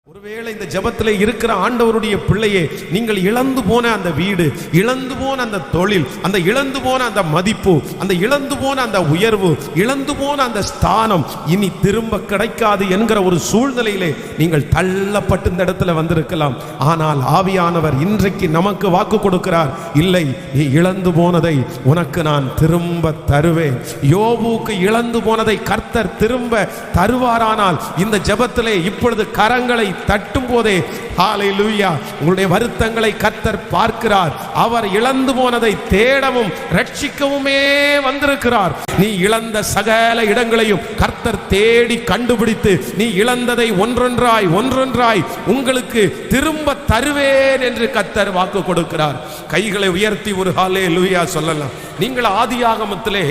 ஒருவேளை இந்த ஜெபத்திலே இருக்கிற ஆண்டவருடைய பிள்ளையே, நீங்கள் இழந்து போன அந்த வீடு, இழந்து போன அந்த தொழில், அந்த இழந்து போன அந்த மதிப்பு, அந்த இழந்து போன அந்த உயர்வு, இழந்து போன அந்த ஸ்தானம் இனி திரும்ப கிடைக்காது என்கிற ஒரு சூழ்நிலையிலே நீங்கள் தள்ளப்பட்டு இந்த இடத்துல வந்திருக்கலாம். ஆனால் ஆவியானவர் இன்றைக்கு நமக்கு வாக்கு கொடுக்கிறார், இல்லை, நீ இழந்து போனதை உனக்கு நான் திரும்ப தருவேன். யோபுக்கு இழந்து போனதை கர்த்தர் திரும்ப தருவாரானால் இந்த ஜெபத்திலே இப்பொழுது கரங்களை தட்டும் போதே ஹல்லேலூயா, உங்களுடைய வருத்தங்களை கர்த்தர் பார்க்கிறார். அவர் இழந்து போனதை தேடவும் ரட்சிக்கவுமே வந்திருக்கிறார். நீ இழந்த சகல இடங்களையும் கர்த்தர் தேடி கண்டுபிடித்து நீ இழந்ததை ஒன்றொன்றாய் உங்களுக்கு திரும்ப தருவேன் என்று கர்த்தர் வாக்கு கொடுக்கிறார். கைகளை உயர்த்தி ஒரு ஹல்லேலூயா சொல்லலாம். நீங்கள் ஆதியாகமத்திலே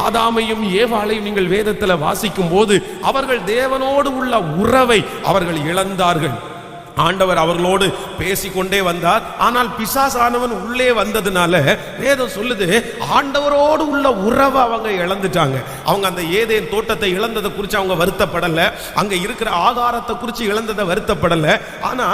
ஆதாமையும் ஏவாளையும் நீங்கள் வேதத்தில் வாசிக்கும் போது அவர்கள் தேவனோடு உள்ள உறவை அவர்கள் இழந்தார்கள். ஆண்டவர் அவர்களோடு பேசிக்கொண்டே வந்தார். ஆனால் பிசாசானவன் உள்ளே வந்ததுனால வேதம் சொல்லுது, ஆண்டவரோடு உள்ள உறவை அவங்க இழந்துட்டாங்க. அவங்க அந்த ஏதேன் தோட்டத்தை இழந்ததை குறித்து அவங்க வருத்தப்படலை, அங்க இருக்கிற ஆகாரத்தை குறித்து இழந்ததை வருத்தப்படலை. ஆனா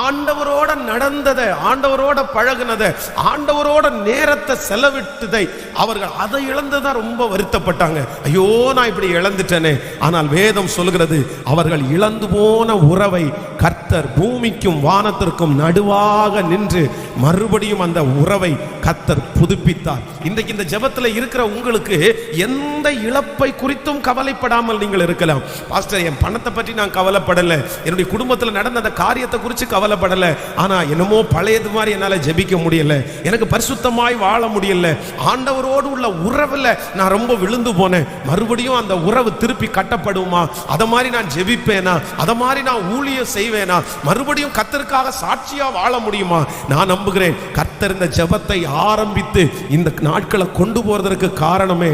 ஆண்டவரோட நடந்ததை, ஆண்டவரோட பழகுனதை, ஆண்டவரோட நேரத்தை செலவிட்டதை அவர்கள் அதை இழந்ததான் ரொம்ப வருத்தப்பட்டாங்க. ஐயோ, நான் இப்படி இழந்துட்டேனே. ஆனால் வேதம் சொல்கிறது, அவர்கள் இழந்து போன உறவை கர்த்தர் பூமிக்கும் வானத்திற்கும் நடுவாக நின்று மறுபடியும் அந்த உறவை கர்த்தர் புதுப்பித்தார். இன்றைக்கு இந்த ஜெபத்தில் இருக்கிற உங்களுக்கு எந்த இழப்பை குறித்தும் கவலைப்படாமல் நீங்கள் இருக்கலாம். பாஸ்டர், என் பணத்தை பற்றி நான் கவலைப்படலை, என்னுடைய குடும்பத்தில் நடந்த அந்த காரியத்தை குறித்து கவலைப்படலை, ஆனா என்னமோ பழையது மாதிரி என்னால் ஜெபிக்க முடியல, எனக்கு பரிசுத்தமாய் வாழ முடியல, ஆண்டவரோடு உள்ள உறவில் நான் ரொம்ப விழுந்து போனேன், மறுபடியும் அந்த உறவு திருப்பி கட்டப்படுமா, அதை மாதிரி நான் ஜெபிப்பேனா, அதை மாதிரி நான் ஊழியம் செய்வேனா, மறுபடியும் கர்த்தருக்காக சாட்சியா வாழ முடியுமா? நான் நம்புகிறேன் கர்த்தர் இந்த ஜெபத்தை ஆரம்பித்து இந்த நாட்களை கொண்டு போவதற்கு காரணமே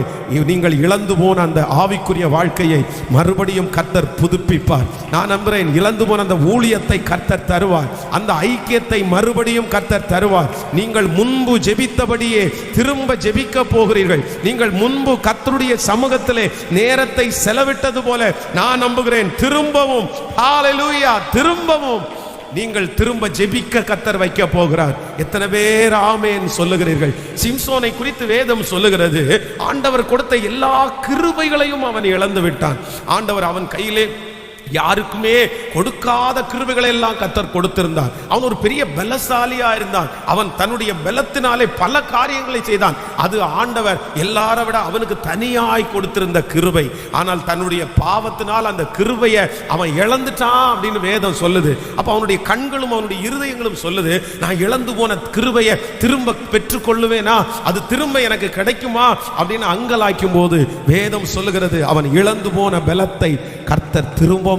நீங்கள் இழந்து போன அந்த ஆவிக்குரிய வாழ்க்கையை மறுபடியும் கர்த்தர் புதுப்பிப்பார். நான் நம்புகிறேன் இழந்து போன அந்த ஊழியத்தை கர்த்தர் தருவார், அந்த ஐக்கியத்தை மறுபடியும் கர்த்தர் தருவார். நீங்கள் முன்பு ஜெபித்தபடியே திரும்ப ஜெபிக்க போகிறீர்கள். நீங்கள் முன்பு கர்த்தருடைய சமூகத்திலே நேரத்தை செலவிட்டது போல நான் நம்புகிறேன் திரும்பவும் ஹல்லேலூயா, திரும்பவும் நீங்கள் திரும்ப ஜெபிக்க கர்த்தர் வைக்க போகிறார். எத்தனை பேர் ஆமென் சொல்லுகிறீர்கள்? சிம்சோனை குறித்து வேதம் சொல்லுகிறது, ஆண்டவர் கொடுத்த எல்லா கிருபைகளையும் அவன் இழந்து விட்டான். ஆண்டவர் அவன் கையிலே யாருக்குமே கொடுக்காத கிருபைகளை எல்லாம் கர்த்தர் கொடுத்திருந்தார். அவன் ஒரு பெரிய பலசாலியா இருந்தான். அவன் தன்னுடைய பலத்தினாலே பல காரியங்களை செய்தான். அது ஆண்டவர் எல்லாரை விட அவனுக்கு தனியாய் கொடுத்திருந்த கிருபை. ஆனால் தன்னுடைய பாவத்தினால் அந்த கிருபையை அவன் இழந்துட்டான் அப்படின்னு வேதம் சொல்லுது. அப்ப அவனுடைய கண்களும் அவனுடைய இருதயங்களும் சொல்லுது, நான் இழந்து போன கிருபையை திரும்ப பெற்றுக்கொள்ளுவேனா, அது திரும்ப எனக்கு கிடைக்குமா அப்படின்னு அங்கலாய்க்கும் போது வேதம் சொல்லுகிறது, அவன் இழந்து போன பலத்தை கர்த்தர் திரும்பமாய்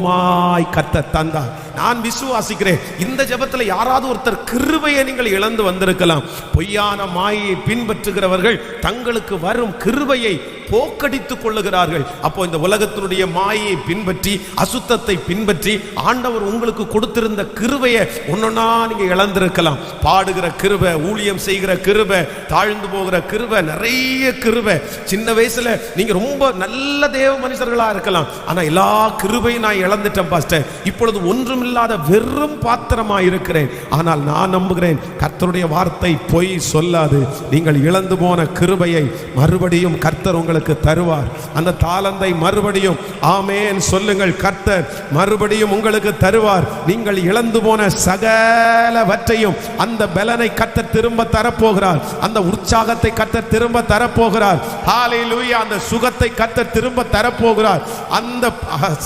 கர்த்தர் தந்தார். நான் விசுவாசிக்கிறேன் இந்த ஜெபத்தில் யாராவது ஒருத்தர் கிருபையை நீங்கள் இழந்து வந்திருக்கலாம். பொய்யான மாயை பின்பற்றுகிறவர்கள் தங்களுக்கு வரும் கிருபையை போக்கடித்துக் கொள்ளுகிறார்கள். அப்போ இந்த உலகத்தினுடைய மாயை பின்பற்றி அசுத்தத்தை பின்பற்றி ஆண்டவர் உங்களுக்கு கொடுத்திருந்த கிருபையை ஒன்னொன்னா நீங்க இழந்திருக்கலாம். பாடுகிற கிருபை, ஊழியம் செய்கிற கிருபை, தாழ்ந்து போகிற கிருபை, நிறைய கிருபை. சின்ன வயசுல நீங்க ரொம்ப நல்ல தேவ மனுஷர்களா இருக்கலாம், ஆனா எல்லா கிருபையும் நான் இழந்துட்டேன் பாஸ்டர், இப்பொழுது ஒன்றும் இல்லாத வெறும் பாத்திரமா இருக்கிறேன். ஆனால் நான் நம்புகிறேன் கர்த்தருடைய வார்த்தை பொய் சொல்லாது. நீங்கள் இழந்து போன கிருபையை மறுபடியும் கர்த்தர் உங்களுக்கு தருவார். அந்த தாளந்தை மறுபடியும் ஆமென் சொல்லுங்கள், கர்த்தர் மறுபடியும் உங்களுக்கு தருவார். நீங்கள் இழந்து போன சகலவற்றையும் அந்த பலனை கர்த்தர் திரும்ப தரப்போகிறார். அந்த உற்சாகத்தை கர்த்தர் திரும்ப தரப்போகிறார். ஹல்லேலூயா, அந்த சுகத்தை கர்த்தர் திரும்ப தரப்போகிறார். அந்த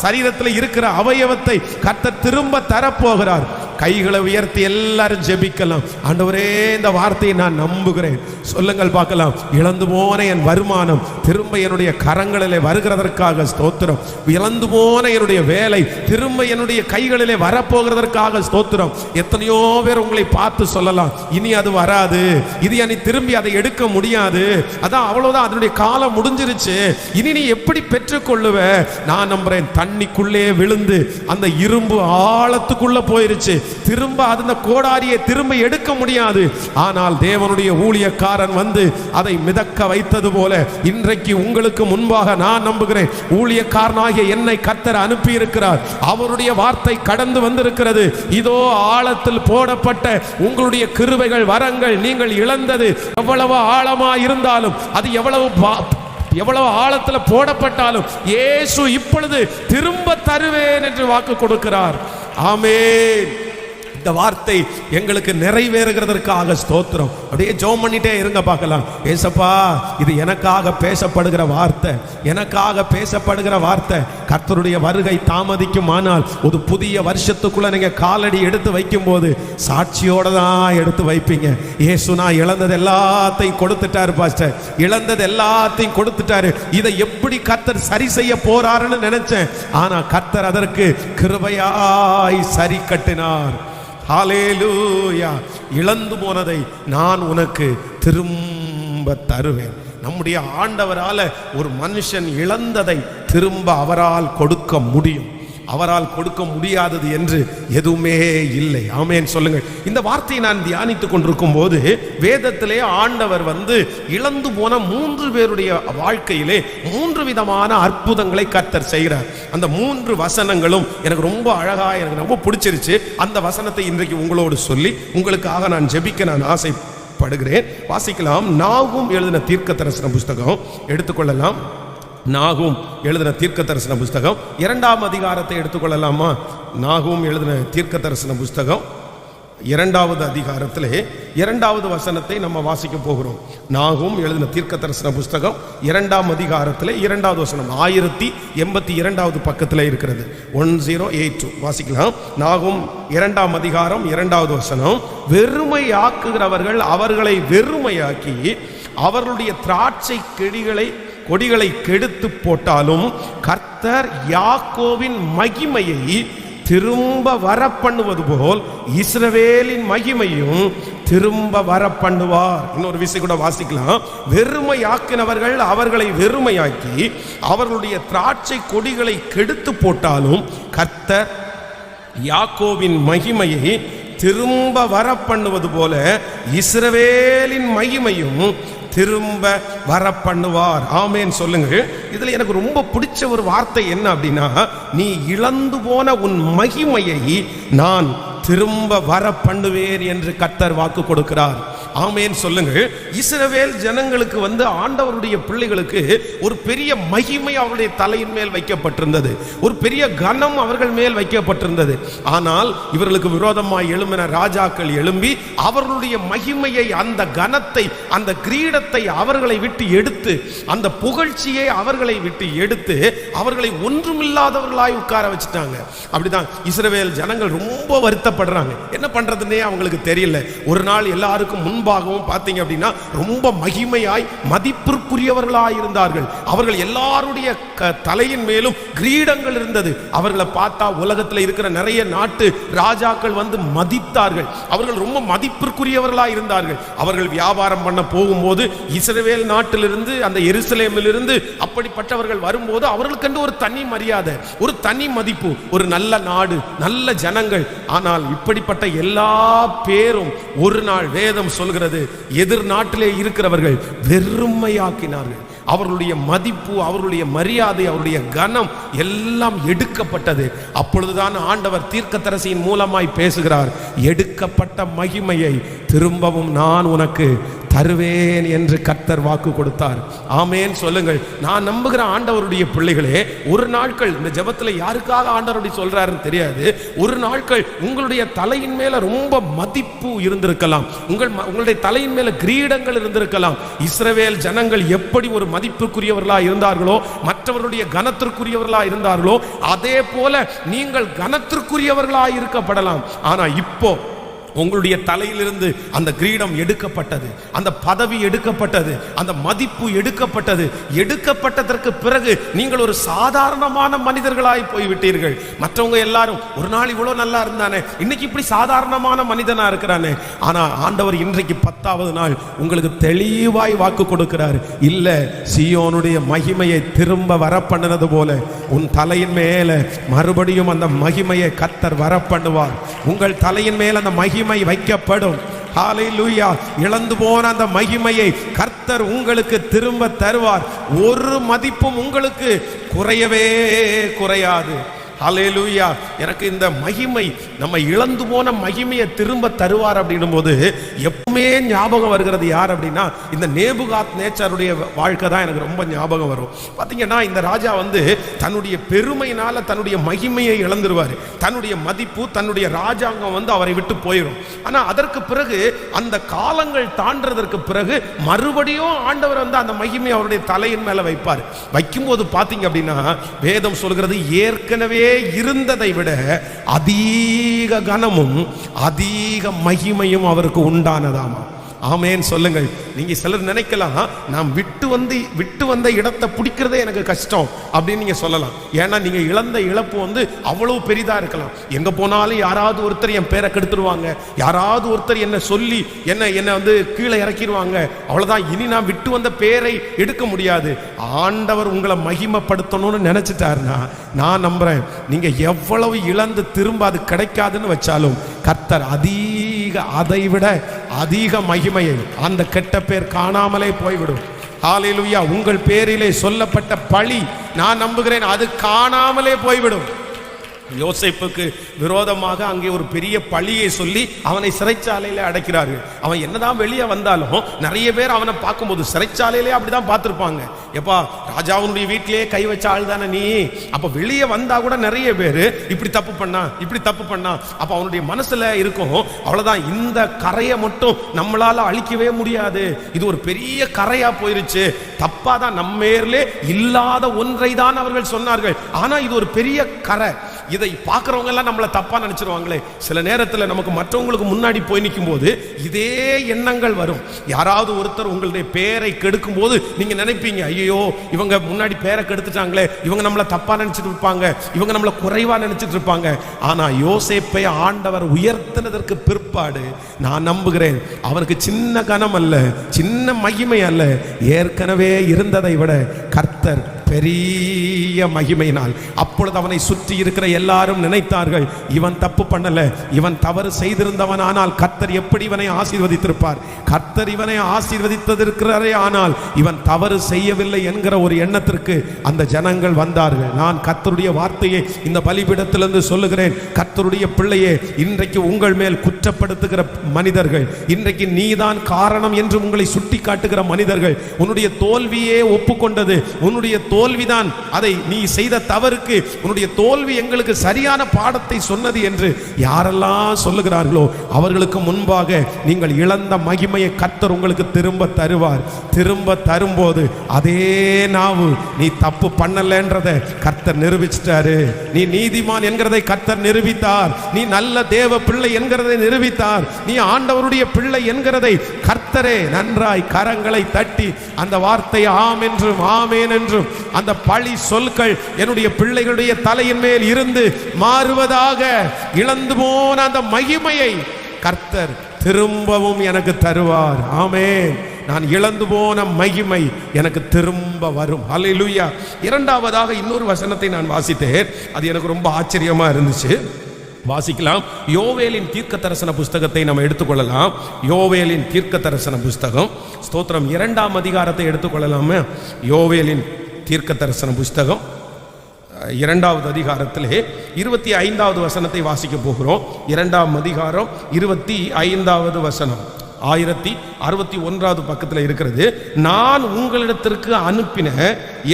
சரீரத்தில் இருக்கிற அவயவத்தை கர்த்தர் திரும்ப தரப்போகிறார். கைகளை உயர்த்தி எல்லாரும் ஜெபிக்கலாம். ஆண்டவரே, இந்த வார்த்தையை நான் நம்புகிறேன். சொல்லுங்கள் பார்க்கலாம். இழந்து போன என் வருமானம் திரும்ப என்னுடைய கரங்களிலே வருகிறதற்காக ஸ்தோத்திரம். இழந்து போன என்னுடைய வேலை திரும்ப என்னுடைய கைகளிலே வரப்போகிறதற்காக ஸ்தோத்திரம். எத்தனையோ பேர் உங்களை பார்த்து சொல்லலாம், இனி அது வராது, இது இனி திரும்பி அதை எடுக்க முடியாது, அதான் அவ்வளவுதான், அதனுடைய காலம் முடிஞ்சிருச்சு, இனி நீ எப்படி பெற்றுக்கொள்ளுவ? நான் நம்புறேன் தண்ணிக்குள்ளே விழுந்து அந்த இரும்பு ஆழத்துக்குள்ள போயிருச்சு. திரும்ப அந்த கோடாரியை திரும்ப எடுக்க முடியாது. ஆனால் தேவனுடைய ஊழியக்காரன் வந்து அதை மிதக்க வைத்தது போல இன்றைக்கு உங்களுக்கு முன்பாக நான் நம்புகிறேன், ஊழியக்காரனாகிய என்னை கர்த்தர் அனுப்பி இருக்கிறார். அவருடைய வார்த்தை கடந்து வந்திருக்கிறது. இதோ ஆழத்தில் போடப்பட்ட உங்களுடைய கிருபைகள், வரங்கள், நீங்கள் இழந்தது எவ்வளவு ஆழமா இருந்தாலும், அது எவ்வளவு ஆழத்தில் போடப்பட்டாலும் இயேசு இப்பொழுது திரும்ப தருவேன் என்று வாக்கு கொடுக்கிறார். ஆமென். இந்த வார்த்தை எங்களுக்கு நிறைவேறுகிறதற்காக ஸ்தோத்திரம். அப்படியே ஜெபம் பண்ணிட்டே இருங்க பார்க்கலாம். ஏசப்பா, இது எனக்காக பேசப்படுகிற வார்த்தை, எனக்காக பேசப்படுகிற வார்த்தை. கர்த்தருடைய வருகை தாமதிக்குமானால் ஒரு புதிய வருஷத்துக்குள்ள நீங்க காலடி எடுத்து வைக்கும் போது சாட்சியோட தான் எடுத்து வைப்பீங்க. இயேசு நான் இழந்தது எல்லாத்தையும் கொடுத்துட்டாரு பாஸ்டர், இழந்தது எல்லாத்தையும் கொடுத்துட்டாரு. இதை எப்படி கர்த்தர் சரி செய்ய போறாருன்னு நினைச்சேன். ஆனா கர்த்தர் அதற்கு கிருபையாய் சரி கட்டினார். ஹல்லேலூயா. இழந்து போனதை நான் உனக்கு திரும்ப தருவேன். நம்முடைய ஆண்டவரால் ஒரு மனுஷன் இழந்ததை திரும்ப அவரால் கொடுக்க முடியும். அவரால் கொடுக்க முடியாதது என்று எதுவுமே இல்லை. ஆமென் சொல்லுங்கள். இந்த வார்த்தையை நான் தியானித்துக் கொண்டிருக்கும் போது வேதத்திலே ஆண்டவர் வந்து இழந்து போன 3 பேருடைய வாழ்க்கையிலே 3 விதமான அற்புதங்களை கர்த்தர் செய்கிறார். அந்த 3 வசனங்களும் எனக்கு ரொம்ப அழகா, எனக்கு ரொம்ப பிடிச்சிருச்சு. அந்த வசனத்தை இன்றைக்கு உங்களோடு சொல்லி உங்களுக்காக நான் ஜெபிக்க நான் ஆசைப்படுகிறேன். வாசிக்கலாம். நாகும் எழுதின தீர்க்க தரிசன புஸ்தகம் எடுத்துக்கொள்ளலாம். நாகும் எழுதின தீர்க்க தரிசன புஸ்தகம் 2ஆம் அதிகாரத்தை எடுத்துக்கொள்ளலாமா? நாகும் எழுதின தீர்க்க தரிசன புஸ்தகம் 2வது அதிகாரத்திலே 2வது வசனத்தை நம்ம வாசிக்க போகிறோம். நாகும் எழுதின தீர்க்க தரிசன புஸ்தகம் 2ஆம் அதிகாரத்திலே 2வது வசனம் 1082வது பக்கத்தில் இருக்கிறது. 1082 வாசிக்கலாம். நாகும் 2ஆம் அதிகாரம் 2வது வசனம். வெறுமையாக்குகிறவர்கள் அவர்களை வெறுமையாக்கி அவர்களுடைய திராட்சை கொடிகளை கெடுத்து போட்டாலும் கர்த்தர் யாக்கோவின் மகிமையை திரும்ப வர பண்ணுவது போல் இஸ்ரவேலின் மகிமையும் திரும்ப வர பண்ணுவார். இன்னொரு விஷயம் கூட வாசிக்கலாம். வெறுமையாக்கினவர்கள் அவர்களை வெறுமையாக்கி அவர்களுடைய திராட்சை கொடிகளை கெடுத்து போட்டாலும் கர்த்தர் யாக்கோவின் மகிமையை திரும்ப வர பண்ணுவது போல இஸ்ரவேலின் மகிமையும் திரும்ப வர பண்ணுவார். ஆமென் சொல்லுங்க. இதுல எனக்கு ரொம்ப பிடிச்ச ஒரு வார்த்தை என்ன அப்படின்னா, நீ இழந்து போன உன் மகிமையை நான் திரும்ப வர பண்ணுவேன் என்று கர்த்தர் வாக்கு கொடுக்கிறார். ஆமென் சொல்லுங்கள். இஸ்ரவேல் ஜனங்களுக்கு வந்து ஆண்டவருடைய பிள்ளைகளுக்கு ஒரு பெரிய மகிமை அவருடைய தலையின் மேல் வைக்கப்பட்டிருந்தது, ஒரு பெரிய கனம் அவர்கள் மேல் வைக்கப்பட்டிருந்தது. ஆனால் இவர்களுக்கு விரோதமாய் எழும்பின ராஜாக்கள் எழும்பி அவர்களுடைய மகிமையை, அந்த கனத்தை, அந்த கிரீடத்தை அவர்களை விட்டு எடுத்து, அந்த புகழ்ச்சியை அவர்களை விட்டு எடுத்து அவர்களை ஒன்றுமில்லாதவர்களாய் உட்கார வச்சுட்டாங்க. அப்படிதான் இஸ்ரவேல் ஜனங்கள் ரொம்ப வருத்தப்படுறாங்க. என்ன பண்றதுன்னே அவங்களுக்கு தெரியல. ஒரு நாள் எல்லாருக்கும் முன்பாகவும் பார்த்தீங்க அப்படின்னா ரொம்ப மகிமையாய் மதிப்பிற்குரியவர்களாய் இருந்தார்கள். அவர்கள் எல்லாருடைய தலையின் மேலும் கிரீடங்கள் இருந்தது. அவர்களை பார்த்தா உலகத்தில் இருக்கிற நிறைய நாட்டு ராஜாக்கள் வந்து மதித்தார்கள். அவர்கள் ரொம்ப மதிப்பிற்குரியவர்களாய் இருந்தார்கள். அவர்கள் வியாபாரம் பண்ண போகும்போது இஸ்ரவேல் நாட்டிலிருந்து, அந்த எருசலேமிலிருந்து அப்படிப்பட்டவர்கள் வரும்போது அவர்களுக்கு ஒரு தனி மரியாதை, ஒரு தனி மதிப்பு, ஒரு நல்ல நாடு, நல்ல ஜனங்கள். ஆனால் இப்படிப்பட்ட எல்லா பேரும் ஒரு நாள் வேதம் சொல்கிறது, எதிர் நாட்டிலே இருக்கிறவர்கள் வெறுமையாக்கினார்கள். அவர்களுடைய மதிப்பு, அவர்களுடைய மரியாதை, அவருடைய கனம் எல்லாம் எடுக்கப்பட்டது. அப்பொழுதுதான் ஆண்டவர் தீர்க்கதரிசியின் மூலமாய் பேசுகிறார், எடுக்கப்பட்ட மகிமையை திரும்பவும் நான் உனக்கு தருவேன் என்று கர்த்தர் வாக்கு கொடுத்தார். ஆமென் சொல்லுங்கள். நான் நம்புகிற ஆண்டவருடைய பிள்ளைகளே, ஒரு நாட்கள் இந்த ஜெபத்துல யாருக்காக ஆண்டவருடைய சொல்றாருன்னு தெரியாது, ஒரு நாட்கள் உங்களுடைய தலையின் மேல ரொம்ப மதிப்பு இருந்திருக்கலாம், உங்களுடைய தலையின் மேல கிரீடங்கள் இருந்திருக்கலாம். இஸ்ரவேல் ஜனங்கள் எப்படி ஒரு மதிப்புக்குரியவர்களா இருந்தார்களோ, மற்றவருடைய கனத்திற்குரியவர்களா இருந்தார்களோ, அதே போல நீங்கள் கனத்திற்குரியவர்களா இருக்கப்படலாம். ஆனா இப்போ உங்களுடைய தலையிலிருந்து அந்த கிரீடம் எடுக்கப்பட்டது, அந்த பதவி எடுக்கப்பட்டது, அந்த மதிப்பு எடுக்கப்பட்டது. எடுக்கப்பட்டதற்கு பிறகு நீங்கள் ஒரு சாதாரணமான மனிதர்களாய் போய்விட்டீர்கள். மற்றவங்க எல்லாரும் ஒரு நாள் இவ்வளவு நல்லா இருந்தானே, இன்னைக்கு இப்படி சாதாரணமான மனிதனா இருக்கிறானே. ஆனா ஆண்டவர் இன்றைக்கு 10வது நாள் உங்களுக்கு தெளிவாய் வாக்கு கொடுக்கிறார். இல்ல, சீயோனுடைய மகிமையை திரும்ப வர பண்ணினது போல உன் தலையின் மேல மறுபடியும் அந்த மகிமையை கர்த்தர் வர பண்ணுவார். உங்கள் தலையின் மேல் அந்த மகிமை வைக்கப்படும். ஹல்லேலூயா. இழந்து போன அந்த மகிமையை கர்த்தர் உங்களுக்கு திரும்ப தருவார். ஒரு மதிப்பும் உங்களுக்கு குறையவே குறையாது. ஹல்லேலூயா. எனக்கு இந்த மகிமை, நம்ம இழந்து போன மகிமையை திரும்ப தருவார் அப்படின்னும் போது எப்பவுமே ஞாபகம் வருகிறது யார் அப்படின்னா, இந்த நேபுகாத் நேச்சாருடைய வாழ்க்கை தான் எனக்கு ரொம்ப ஞாபகம் வரும். பார்த்தீங்கன்னா, இந்த ராஜா தன்னுடைய பெருமையினால தன்னுடைய மகிமையை இழந்துருவார். தன்னுடைய மதிப்பு, தன்னுடைய ராஜாங்கம் அவரை விட்டு போயிடும். ஆனால் அதற்கு பிறகு, அந்த காலங்கள் தாண்டதற்கு பிறகு மறுபடியும் ஆண்டவர் அந்த மகிமை அவருடைய தலையின் மேல வைப்பார். வைக்கும்போது பார்த்தீங்க அப்படின்னா, வேதம் சொல்கிறது, ஏற்கனவே இருந்ததை விட அதிக கனமும் அதிக மகிமையும் அவருக்கு உண்டானதாமா. ஆமேன் சொல்லுங்கள். நீங்க சிலர் நினைக்கலாம், நாம் விட்டு வந்த இடத்தை பிடிக்கிறதே எனக்கு கஷ்டம் அப்படின்னு நீங்க சொல்லலாம். ஏன்னா நீங்க இழந்த இழப்பு அவ்வளவு பெரிதா இருக்கலாம். எங்க போனாலும் யாராவது ஒருத்தர் என் பேரை கெடுத்துருவாங்க, யாராவது ஒருத்தர் என்ன சொல்லி என்ன கீழே இறக்கிடுவாங்க, அவ்வளவுதான். இனி நான் விட்டு வந்த பேரை எடுக்க முடியாது. ஆண்டவர் உங்களை மகிமைப்படுத்தணும்னு நினைச்சிட்டாருன்னா, நான் நம்புறேன், நீங்க எவ்வளவு இழந்து திரும்ப அது கிடைக்காதுன்னு வச்சாலும் கர்த்தர் அதை விட அதிக மகிமையை, அந்த கெட்ட பேர் காணாமலே போய்விடும். ஹல்லேலூயா. உங்கள் பேரிலே சொல்லப்பட்ட பழி, நான் நம்புகிறேன், அது காணாமலே போய்விடும். யோசேப்புக்கு விரோதமாக அங்கே ஒரு பெரிய பழியை சொல்லி அவனை சிறைச்சாலையில அடைக்கிறார்கள். அவன் என்னதான் வெளியே வந்தாலும் நிறைய பேர் அவனை பார்க்கும்போது சிறைச்சாலையிலே அப்படிதான் பார்த்துருப்பாங்க. எப்பா, ராஜாவுடைய வீட்டிலேயே கை வச்ச ஆள் தானே நீ, அப்ப வெளியே வந்தா கூட நிறைய பேர் இப்படி தப்பு பண்ணா. அப்ப அவனுடைய மனசுல இருக்கும், அவ்வளவுதான், இந்த கரையை மட்டும் நம்மளால அழிக்கவே முடியாது, இது ஒரு பெரிய கரையா போயிருச்சு. தப்பாதான், நம்மேர்லே இல்லாத ஒன்றை தான் அவர்கள் சொன்னார்கள். ஆனா இது ஒரு பெரிய கரை. இதை பார்க்கறவங்க எல்லாம் நம்மளை தப்பா நினைச்சிருவாங்களே. சில நேரத்தில் நமக்கு மற்றவங்களுக்கு முன்னாடி போய் நிற்கும் போது இதே எண்ணங்கள் வரும். யாராவது ஒருத்தர் உங்களுடைய பேரை கெடுக்கும் போது நீங்க நினைப்பீங்க, ஐயோ இவங்க முன்னாடி பேரை கெடுத்துட்டாங்களே, இவங்க நம்மளை தப்பா நினைச்சிட்டு இருப்பாங்க, இவங்க நம்மளை குறைவா நினைச்சிட்டு இருப்பாங்க. ஆனா யோசேப்பை ஆண்டவர் உயர்த்தினதற்கு பிற்பாடு நான் நம்புகிறேன், அவருக்கு சின்ன கனம் அல்ல, சின்ன மகிமை அல்ல, ஏற்கனவே இருந்ததை விட கர்த்தர் பெரிய மகிமையினால். அப்பொழுது அவனை சுற்றி இருக்கிற எல்லாரும் நினைத்தார்கள், இவன் தப்பு பண்ணல, இவன் தவறு செய்திருந்தவன், ஆனால் கர்த்தர் எப்படி இவனை ஆசீர்வதித்திருப்பார், கர்த்தர் இவனை ஆசீர்வதித்திருக்கிறாரே, ஆனால் இவன் தவறு செய்யவில்லை என்கிற ஒரு எண்ணத்திற்கு அந்த ஜனங்கள் வந்தார்கள். நான் கர்த்தருடைய வார்த்தையை இந்த பலிபீடத்திலிருந்து சொல்லுகிறேன். கர்த்தருடைய பிள்ளையே, இன்றைக்கு உங்கள் மேல் குற்றப்படுத்துகிற மனிதர்கள், இன்றைக்கு நீதான் காரணம் என்று உங்களை சுட்டி காட்டுகிற மனிதர்கள், உன்னுடைய தோல்வியே ஒப்புக்கொண்டது, உன்னுடைய தோல்விதான், அதை நீ செய்த தவறுக்கு உன்னுடைய தோல்வி எங்களுக்கு சரியான பாடத்தை சொன்னது என்று யாரெல்லாம் சொல்லுகிறார்களோ அவர்களுக்கு முன்பாக நீங்கள் இழந்த மகிமையை கர்த்தர் உங்களுக்கு திரும்ப தருவார். திரும்ப தரும்போது அதே நாவு, நீ தப்பு பண்ணலன்றதை கர்த்தர் நிரூபிச்சிட்டாரு, நீ நீதிமான் என்கிறதை கர்த்தர் நிரூபித்தார், நீ நல்ல தேவ பிள்ளை என்கிறதை நிரூபித்தார், நீ ஆண்டவருடைய பிள்ளை என்கிறதை கர்த்தரே நன்றாய் கரங்களை தட்டி அந்த வார்த்தை ஆம் என்றும் ஆமேன் என்றும் அந்த பழி சொற்கள் என்னுடைய பிள்ளைகளுடைய தலையின் மேல் இருந்து மாறுவதாக. இழந்து போன அந்த மகிமையை கர்த்தர் திரும்பவும் எனக்கு தருவார். ஆமென். நான் இழந்து போன மகிமை எனக்கு திரும்ப வரும். ஹல்லேலூயா. இரண்டாவதாக இன்னொரு வசனத்தை நான் வாசித்தேன், அது எனக்கு ரொம்ப ஆச்சரியமா இருந்துச்சு. வாசிக்கலாம். யோவேலின் தீர்க்க தரிசன புஸ்தகத்தை நம்ம எடுத்துக்கொள்ளலாம். யோவேலின் தீர்க்க தரிசன புஸ்தகம், ஸ்தோத்திரம், 2ஆம் அதிகாரத்தை எடுத்துக்கொள்ளலாமே. யோவேலின் தீர்க்க தரிசன புஸ்தகம் 2வது அதிகாரத்திலே 25வது வசனத்தை வாசிக்க போகிறோம். 2ஆம் அதிகாரம் 25வது வசனம் 1061வது பக்கத்தில் இருக்கிறது. நான் உங்களிடத்திற்கு அனுப்பின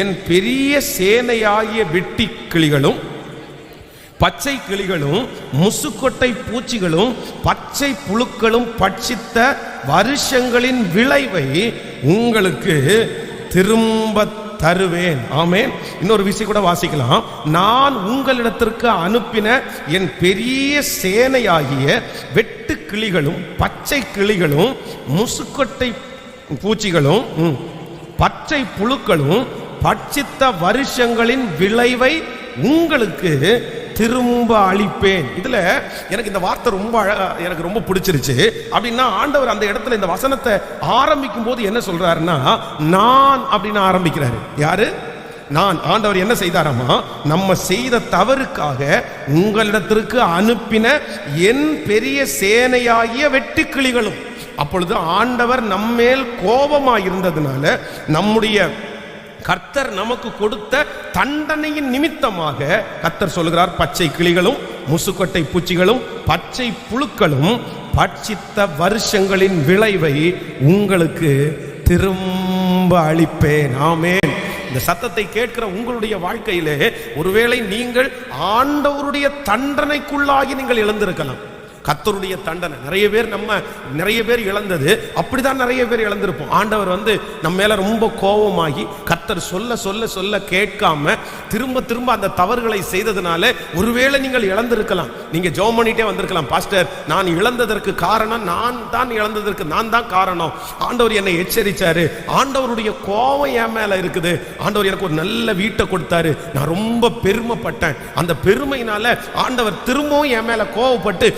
என் பெரிய சேனையாகிய வெட்டி கிளிகளும் பச்சை கிளிகளும் முசுக்கொட்டை பூச்சிகளும் பச்சை புழுக்களும் பட்சித்த வருஷங்களின் விளைவை உங்களுக்கு திரும்ப தருவேன். ஆமென். இன்னொரு விஷயம் கூட வாசிக்கலாம். நான் உங்களிடத்திற்கு அனுப்பின என் பெரிய சேனையாகிய வெட்டு கிளிகளும் பச்சை கிளிகளும் முசுக்கொட்டை பூச்சிகளும் பச்சை புழுக்களும் பட்சித்த வருஷங்களின் விளைவை உங்களுக்கு திரும்ப அளிப்பேன். இதுல எனக்கு இந்த வார்த்தை ரொம்ப எனக்கு ரொம்ப பிடிச்சிருச்சு. அப்படின்னா ஆண்டவர் அந்த இடத்துல இந்த வசனத்தை ஆரம்பிக்கும் போது என்ன சொல்றாருன்னா, நான் அப்படின்னு ஆரம்பிக்கிறாரு. யாரு? நான். ஆண்டவர் என்ன செய்தாராமா, நம்ம செய்த தவறுக்காக உங்களிடத்திற்கு அனுப்பின என் பெரிய சேனையாகிய வெட்டுக்கிளிகளும். அப்பொழுது ஆண்டவர் நம்மேல் கோபமாயிருந்ததுனால நம்முடைய கர்த்தர் நமக்கு கொடுத்த தண்டனையின் நிமித்தமாக கர்த்தர் சொல்கிறார், பச்சை கிளிகளும் முசுக்கொட்டை பூச்சிகளும் பச்சை புழுக்களும் பட்சித்த வருஷங்களின் விளைவை உங்களுக்கு திரும்ப அளிப்பேன். ஆமென். இந்த சத்தத்தை கேட்கிற உங்களுடைய வாழ்க்கையிலே ஒருவேளை நீங்கள் ஆண்டவருடைய தண்டனைக்குள்ளாகி நீங்கள் இழந்திருக்கலாம். கர்த்தருடைய தண்டனை நிறைய பேர் இழந்தது அப்படிதான். நிறைய பேர் இழந்திருப்போம். ஆண்டவர் நம்ம மேல ரொம்ப கோபமாகி கர்த்தர் சொல்ல சொல்ல சொல்ல கேட்காம திரும்ப திரும்ப அந்த தவறுகளை செய்ததுனால ஒருவேளை நீங்கள் இழந்திருக்கலாம். நீங்க ஜெபம் பண்ணிட்டே வந்திருக்கலாம், பாஸ்டர் நான் இழந்ததற்கு காரணம் நான் தான் காரணம். ஆண்டவர் என்னை எச்சரிச்சாரு, ஆண்டவருடைய கோபம் என் மேல இருக்குது, ஆண்டவர் எனக்கு ஒரு நல்ல வீட்டை கொடுத்தாரு, நான் ரொம்ப பெருமைப்பட்டேன், அந்த பெருமையினால ஆண்டவர் திரும்பவும் என் மேல கோபப்பட்டு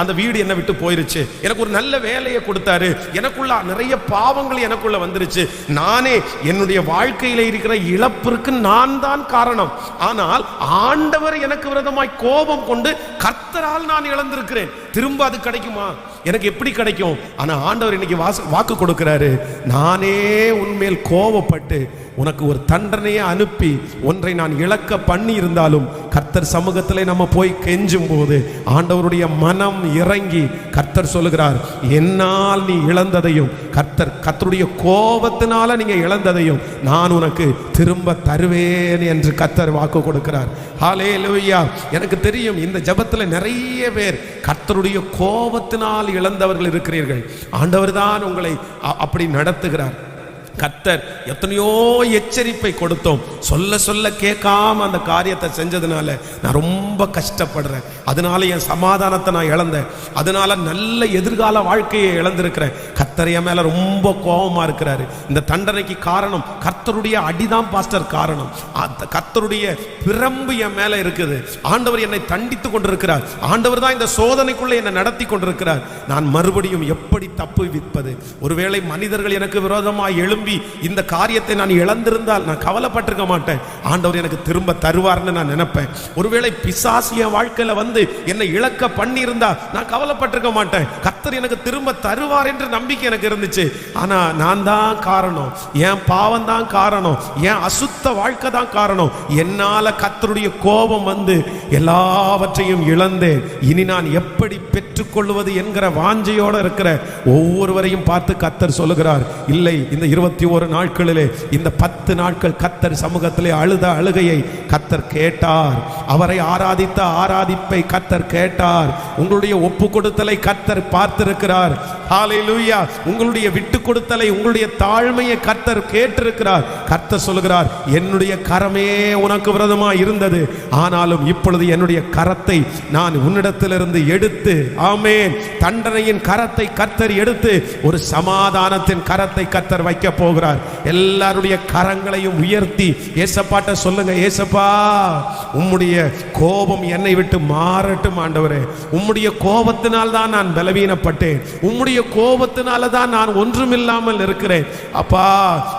அந்த வீடு என்ன விட்டு போயிருச்சு, எனக்கு ஒரு நல்ல வேலையை கொடுத்தாரு, எனக்குள்ள நிறைய பாவங்கள் எனக்குள்ள வந்துருச்சு, நானே என்னுடைய வாழ்க்கையில இருக்கிற இழப்பிற்கு நான் தான் காரணம். ஆனால் ஆண்டவர் எனக்கு விரோதமாய் கோபம் கொண்டு கர்த்தரால் நான் இழந்திருக்கிறேன். திரும்ப அது கிடைக்குமா? எனக்கு எப்படி கிடைக்கும்? ஆனா ஆண்டவர் இன்னைக்கு வாக்கு கொடுக்கிறாரு, நானே உன்மேல் கோபப்பட்டு உனக்கு ஒரு தண்டனையை அனுப்பி ஒன்றை நான் இழக்க பண்ணி இருந்தாலும் கர்த்தர் சமூகத்திலே நம்ம போய் கெஞ்சும் போது ஆண்டவருடைய மனம் இறங்கி கர்த்தர் சொல்லுகிறார், என்னால் நீ இழந்ததையும் கர்த்தருடைய கோபத்தினால நீங்க இழந்ததையும் நான் உனக்கு திரும்ப தருவேன் என்று கர்த்தர் வாக்கு கொடுக்கிறார். ஹல்லேலூயா. எனக்கு தெரியும் இந்த ஜெபத்துல நிறைய பேர் கர்த்தருடைய கோபத்தினால் இழந்தவர்கள் இருக்கிறீர்கள். ஆண்டவர் தான் உங்களை அப்படி நடத்துகிறார். கர்த்தர் எத்தனையோ எச்சரிப்பை கொடுத்தோம், சொல்ல சொல்ல கேட்காம அந்த காரியத்தை செஞ்சதுனால நான் ரொம்ப கஷ்டப்படுறேன், அதனால என் சமாதானத்தை நான் இழந்தேன், அதனால நல்ல எதிர்கால வாழ்க்கையை இழந்திருக்கிறேன். கர்த்தர் என் மேல ரொம்ப கோபமா இருக்கிறாரு. இந்த தண்டனைக்கு காரணம் கர்த்தருடைய அடிதான் பாஸ்டர் காரணம். கர்த்தருடைய பிரம்பு என் மேல இருக்குது. ஆண்டவர் என்னை தண்டித்து கொண்டிருக்கிறார். ஆண்டவர் தான் இந்த சோதனைக்குள்ள என்னை நடத்தி கொண்டிருக்கிறார். நான் மறுபடியும் எப்படி தப்புவிப்பது? ஒருவேளை மனிதர்கள் எனக்கு விரோதமாக எழும்பி இந்த காரியத்தை நான் இழந்திருந்தால் நான் கவலைப்பட்டிருக்க மாட்டேன். ஆண்டவர் எனக்கு திரும்ப தருவார்னு நான் நினைப்பேன். ஒருவேளை பிசாசிய வாழ்க்கையில என்னை இழக்க பண்ணி இருந்தா நான் கவலைப்பட்டிருக்க மாட்டேன். கர்த்தர் எனக்கு திரும்ப தருவார் என்ற நம்பிக்கை எனக்கு இருந்துச்சு. ஆனா நான் தான் காரணம், என் பாவம் தான் காரணம், என் அசுத்த வாழ்க்கை தான் காரணம். என்னால கர்த்தருடைய கோபம் எல்லாவற்றையும் இழந்தேன். இனி நான் எப்படி பெற்றுக்கொள்வது என்கிற வாஞ்சையோட இருக்கிற ஒவ்வொருவரையும் பார்த்து கர்த்தர் சொல்லுகிறார், இல்லை, இந்த 21 நாட்களிலே இந்த 10 நாட்கள் கர்த்தர் சமூகத்திலே அழுத அழுகையை கர்த்தர் கேட்டார். அவரை ஆராதித்த ஆராதிப்பை கர்த்தர் கேட்டார். உங்களுடைய ஒப்பு கொடுத்தலை கர்த்தர் பார்த்திருக்கிறார். ஹல்லேலூயா. உங்களுடைய விட்டு கொடுத்தலை, உங்களுடைய தாழ்மையை கர்த்தர் கேட்டிருக்கிறார். கர்த்தர் சொல்லுகிறார், என்னுடைய கரமே உனக்கு விரோதமாய் இருந்தது, ஆனாலும் இப்பொழுது என்னுடைய கரத்தை நான் உன்னிடத்திலிருந்து எடுத்து, ஆமென், தண்டனையின் கரத்தை கர்த்தர் எடுத்து ஒரு சமாதானத்தின் கரத்தை கர்த்தர் வைக்க போகிறார். எல்லாருடைய கரங்களையும் உயர்த்தி ஏசப்பாட்ட சொல்லுங்க, ஏசப்பா உம்முடைய கோபம் என்னை விட்டு மாறட்டும் ஆண்டவரே. உம்முடைய கோபத்தினால் தான் நான் பலவீனப்பட்டேன், உம்முடைய கோபத்தினால தான் நான் ஒன்றுமில்லாமல் இருக்கிறேன். அப்பா,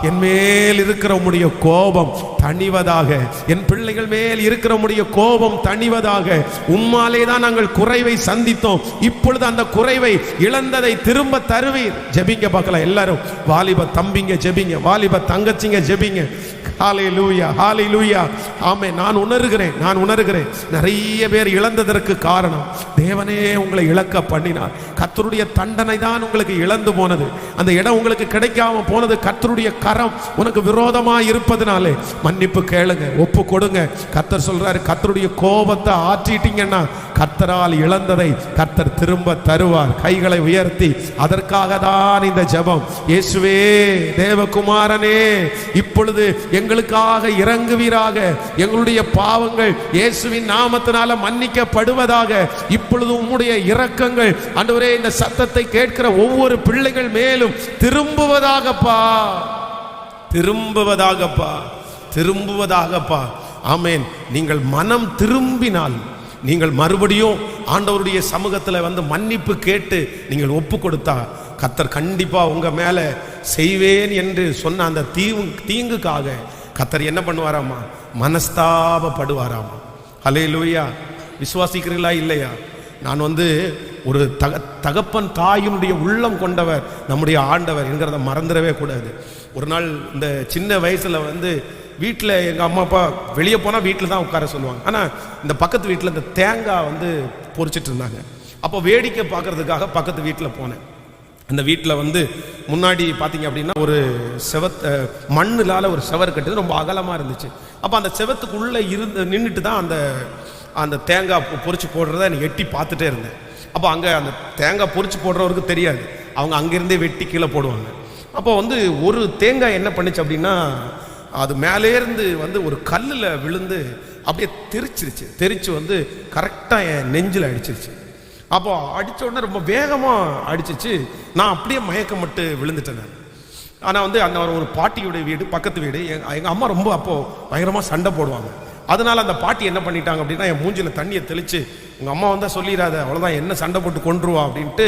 என் மேல் இருக்கிற உம்முடைய கோபம் தணிவதாக, என் பிள்ளைகள் மேல் இருக்கிற உம்முடைய கோபம் தணிவதாக. உம்மாலே தான் நாங்கள் குறைவை சந்தித்தோம், இப்பொழுது அந்த குறைவை இழந்ததை திரும்ப தருவீர். ஜெபிங்க பார்க்கலாம் எல்லாரும். வாலிப தம்பிங்க ஜெபிங்க, வாலிப தங்கச்சிங்க ஜெபிங்க. ஹல்லேலூயா, ஹல்லேலூயா. ஆமென். நான் உணர்கிறேன் நிறைய பேர் இழந்ததற்கு காரணம் தேவனே உங்களை இழக்க பண்ணினார். கர்த்தருடைய தண்டனை தான் உங்களுக்கு இழந்து போனது. அந்த இடம் உங்களுக்கு கிடைக்காம போனது கர்த்தருடைய கரம் உனக்கு விரோதமாக இருப்பதனாலே. மன்னிப்பு கேளுங்க, ஒப்பு கொடுங்க. கர்த்தர் சொல்றாரு, கர்த்தருடைய கோபத்தை ஆற்றிட்டீங்கன்னா கர்த்தரால் இழந்ததை கர்த்தர் திரும்ப தருவார். கைகளை உயர்த்தி அதற்காக தான் இந்த ஜெபம். இயேசுவே, தேவகுமாரனே, இப்பொழுது எங்கள் எங்களுக்காக இறங்குவீராக. எங்களுடைய பாவங்கள் இயேசுவின் நாமத்தினால மன்னிக்கப்படுவதாக. இப்பொழுது உம்முடைய இரக்கங்கள் ஆண்டவரே இந்த சத்தத்தை கேட்கிற ஒவ்வொரு பிள்ளைகள் மேலும் திரும்புவதாகப்பா, திரும்புவதாகப்பா, திரும்புவதாகப்பா. ஆமென். நீங்கள் மனம் திரும்பினால், நீங்கள் மறுபடியும் ஆண்டவருடைய சமூகத்தில் வந்து மன்னிப்பு கேட்டு நீங்கள் ஒப்பு கொடுத்தா, கர்த்தர் கண்டிப்பா உங்க மேல செய்வேன் என்று சொன்ன அந்த தீங்குக்காக கர்த்தர் என்ன பண்ணுவாராமா? மனஸ்தாபப்படுவாராமா. ஹல்லேலூயா. விசுவாசிக்கிறீங்களா இல்லையா? நான் வந்து ஒரு தகப்பன் தாயினுடைய உள்ளம் கொண்டவர் நம்முடைய ஆண்டவர் என்கிறத மறந்துடவே கூடாது. ஒரு நாள் இந்த சின்ன வயசுல வந்து வீட்டில் எங்கள் அம்மா அப்பா வெளியே போனால் வீட்டில் தான் உட்கார சொல்லுவாங்க. ஆனால் இந்த பக்கத்து வீட்டில் இந்த தேங்காய் வந்து பொறிச்சிட்டு இருந்தாங்க. அப்போ வேடிக்கை பார்க்கறதுக்காக பக்கத்து வீட்டில் போனேன். அந்த வீட்டில் வந்து முன்னாடி பார்த்தீங்க அப்படின்னா ஒரு மண்ணுலால ஒரு செவர் கட்டுது, ரொம்ப அகலமாக இருந்துச்சு. அப்போ அந்த செவத்துக்குள்ளே நின்றுட்டு தான் அந்த தேங்காய் பொறிச்சு போடுறத எனக்கு எட்டி பார்த்துட்டே இருந்தேன். அப்போ அங்கே அந்த தேங்காய் பொறிச்சு போடுறவருக்கு தெரியாது, அவங்க அங்கேருந்தே வெட்டி கீழே போடுவாங்க. அப்போ வந்து ஒரு தேங்காய் என்ன பண்ணுச்சு அப்படின்னா, அது மேலேருந்து வந்து ஒரு கல்லில் விழுந்து அப்படியே தெரிச்சு வந்து கரெக்டாக என் நெஞ்சில் அடிச்சிருச்சு. அப்போ அடித்த உடனே ரொம்ப வேகமாக அடிச்சிச்சு. நான் அப்படியே மயக்கமட்டு விழுந்துட்டேன் நான். ஆனால் வந்து அந்த ஒரு பாட்டியுடைய வீடு, பக்கத்து வீடு. எங்கள் அம்மா ரொம்ப அப்போது பயங்கரமாக சண்டை போடுவாங்க. அதனால் அந்த பாட்டி என்ன பண்ணிட்டாங்க அப்படின்னா, என் மூஞ்சில் தண்ணியை தெளித்து, உங்கள் அம்மா வந்தால் சொல்லிடாத, அவ்வளோதான், என்ன சண்டை போட்டு கொன்றுவா அப்படின்ட்டு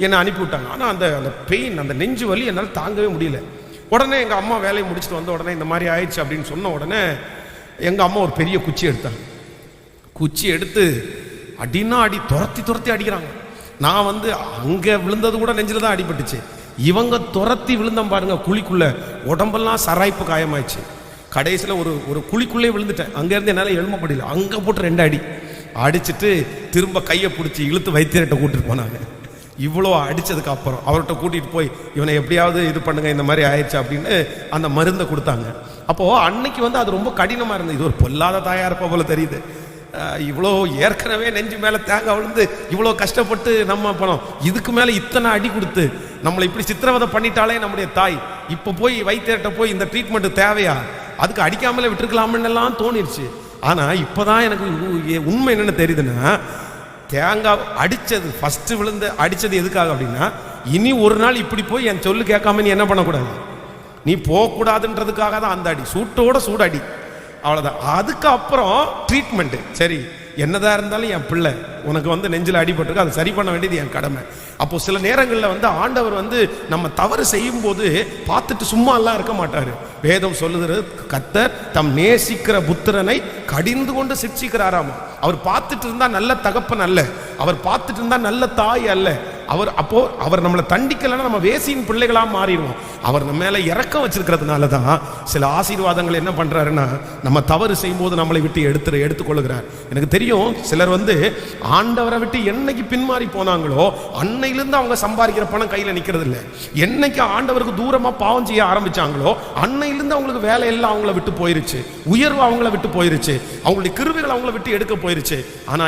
என்னை அனுப்பிவிட்டாங்க. ஆனால் அந்த பெயின், அந்த நெஞ்சு வலி என்னால் தாங்கவே முடியல. உடனே எங்கள் அம்மா வேலையை முடிச்சுட்டு வந்த உடனே இந்த மாதிரி ஆயிடுச்சு அப்படின்னு சொன்ன உடனே எங்கள் அம்மா ஒரு பெரிய குச்சி எடுத்தாங்க. குச்சி எடுத்து அடினா அடி, துரத்தி அடிக்கிறாங்க. நான் வந்து அங்கே விழுந்தது கூட நெஞ்சில் தான் அடிபட்டுச்சு. இவங்க துரத்தி விழுந்தம் பாருங்க, குழிக்குள்ள உடம்பெல்லாம் சராய்ப்பு காயமாயிடுச்சு. கடைசியில் ஒரு குழிக்குள்ளே விழுந்துட்டேன். அங்கேருந்து என்னால் எழும்ப முடியல. அங்கே போட்டு 2 அடி அடிச்சுட்டு திரும்ப கையை பிடிச்சி இழுத்து வைத்தியர்கிட்ட கூட்டிட்டு போனாங்க. இவ்வளோ அடித்ததுக்கு அப்புறம் அவர்கிட்ட கூட்டிகிட்டு போய் இவனை எப்படியாவது இது பண்ணுங்க, இந்த மாதிரி ஆயிடுச்சு அப்படின்னு அந்த மருந்தை கொடுத்தாங்க. அப்போது அன்னைக்கு வந்து அது ரொம்ப கடினமாக இருந்தது. இது ஒரு பொல்லாத தாயாக இருப்ப போல தெரியுது. இவ்வளோ ஏற்கனவே நெஞ்சு மேலே தேங்காய் விழுந்து இவ்வளோ கஷ்டப்பட்டு நம்ம பணம், இதுக்கு மேலே இத்தனை அடி கொடுத்து நம்மளை இப்படி சித்திரவதை பண்ணிட்டாலே நம்முடைய தாய், இப்போ போய் வைத்தியர்கிட்ட போய் இந்த ட்ரீட்மெண்ட்டு தேவையா, அதுக்கு அடிக்காமலே விட்டுருக்கலாம்னு எல்லாம் தோணிருச்சு. ஆனால் இப்போ தான் எனக்கு உண்மை என்னென்னு தெரியுதுன்னா, தேங்காய் அடித்தது ஃபஸ்ட்டு விழுந்து அடித்தது எதுக்காக அப்படின்னா, இனி ஒரு நாள் இப்படி போய் என் சொல்லு கேட்காம நீ என்ன பண்ணக்கூடாது, நீ போகக்கூடாதுன்றதுக்காக தான் அந்த அடி, சூட்டோட சூடு அடி, அவ்வளோதான். அதுக்கப்புறம் ட்ரீட்மெண்ட்டு. சரி, என்னதான் இருந்தாலும் என் பிள்ளை உனக்கு வந்து நெஞ்சில் அடிபட்டிருக்கு, அதை சரி பண்ண வேண்டியது என் கடமை. அப்போ சில நேரங்களில் வந்து ஆண்டவர் வந்து நம்ம தவறு செய்யும் போது பார்த்துட்டு சும்மா எல்லாம் இருக்க மாட்டாரு. வேதம் சொல்லுகிறது, கர்த்தர் தம் நேசிக்கிற புத்திரனை கடிந்து கொண்டு சிக்ஷிக்கிறாராமா. அவர் பார்த்துட்டு இருந்தா நல்ல தகப்பன் அல்ல, அவர் பார்த்துட்டு இருந்தா நல்ல தாய் அல்ல. அவர் நம்மளை தண்டிக்கலைன்னா நம்ம வேசியின் பிள்ளைகளா மாறிடுவோம். அவர் நம்ம மேல இறக்கம் வச்சிருக்கிறதுனால தான் சில ஆசீர்வாதங்கள் என்ன பண்றாருன்னா, நம்ம தவறு செய்யும் போது நம்மளை விட்டு எடுத்துக்கொள்கிறார். எனக்கு தெரியும், சிலர் வந்து ஆண்டவரை விட்டு என்னைக்கு பின்மாறி போனாங்களோ அன்னையிலிருந்து அவங்க சம்பாதிக்கிற பணம் கையில நிக்கிறது இல்லை. என்னைக்கு ஆண்டவருக்கு தூரமா பாவம் செய்ய ஆரம்பிச்சாங்களோ அன்னையிலிருந்து அவங்களுக்கு வேலை எல்லாம் அவங்கள விட்டு போயிருச்சு, உயர்வு அவங்கள விட்டு போயிருச்சு, அவங்களுடைய கிருபைகள் அவங்கள விட்டு எடுக்க போயிருச்சு. ஆனா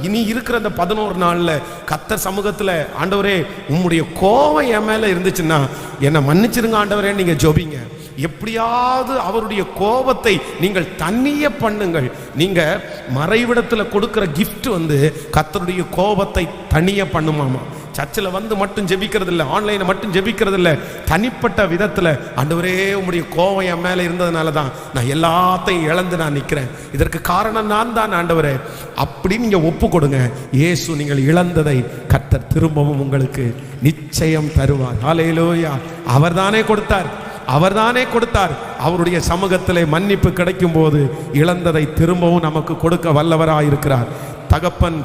இனி இருக்கிற அந்த 11 நாள்ல கர்த்தர் சமூகத்துல, ஆண்டவரே உம்முடைய கோபம் என் மேல இருந்துச்சுன்னா என்னை மன்னிச்சிருங்க ஆண்டவரே நீங்க ஜெபிங்க. எப்படியாவது அவருடைய கோபத்தை நீங்கள் தண்ணிய பண்ணுங்கள். நீங்க மறைவிடத்தில் கொடுக்கிற கிஃப்ட் வந்து கர்த்தருடைய கோபத்தை தனிய பண்ணுமாமா. சர்ச்சில் வந்து மட்டும் ஜெபிக்கிறது இல்லை, ஆன்லைனை மட்டும் ஜெபிக்கிறது இல்லை, தனிப்பட்ட விதத்தில் ஆண்டவரே உம்முடைய கோபம் என் மேலே இருந்ததுனால தான் நான் எல்லாத்தையும் இழந்து நான் நிற்கிறேன், இதற்கு காரணம் நான் தான் ஆண்டவரே அப்படின்னு நீங்கள் ஒப்பு கொடுங்க. இயேசு நீங்கள் இழந்ததை கர்த்தர் திரும்பவும் உங்களுக்கு நிச்சயம் தருவார். ஹல்லேலூயா. அவர்தானே கொடுத்தார், அவர்தானே கொடுத்தார். அவருடைய சமூகத்திலே மன்னிப்பு கிடைக்கும் போது இழந்ததை திரும்பவும் நமக்கு கொடுக்க வல்லவராயிருக்கிறார். தகப்பன்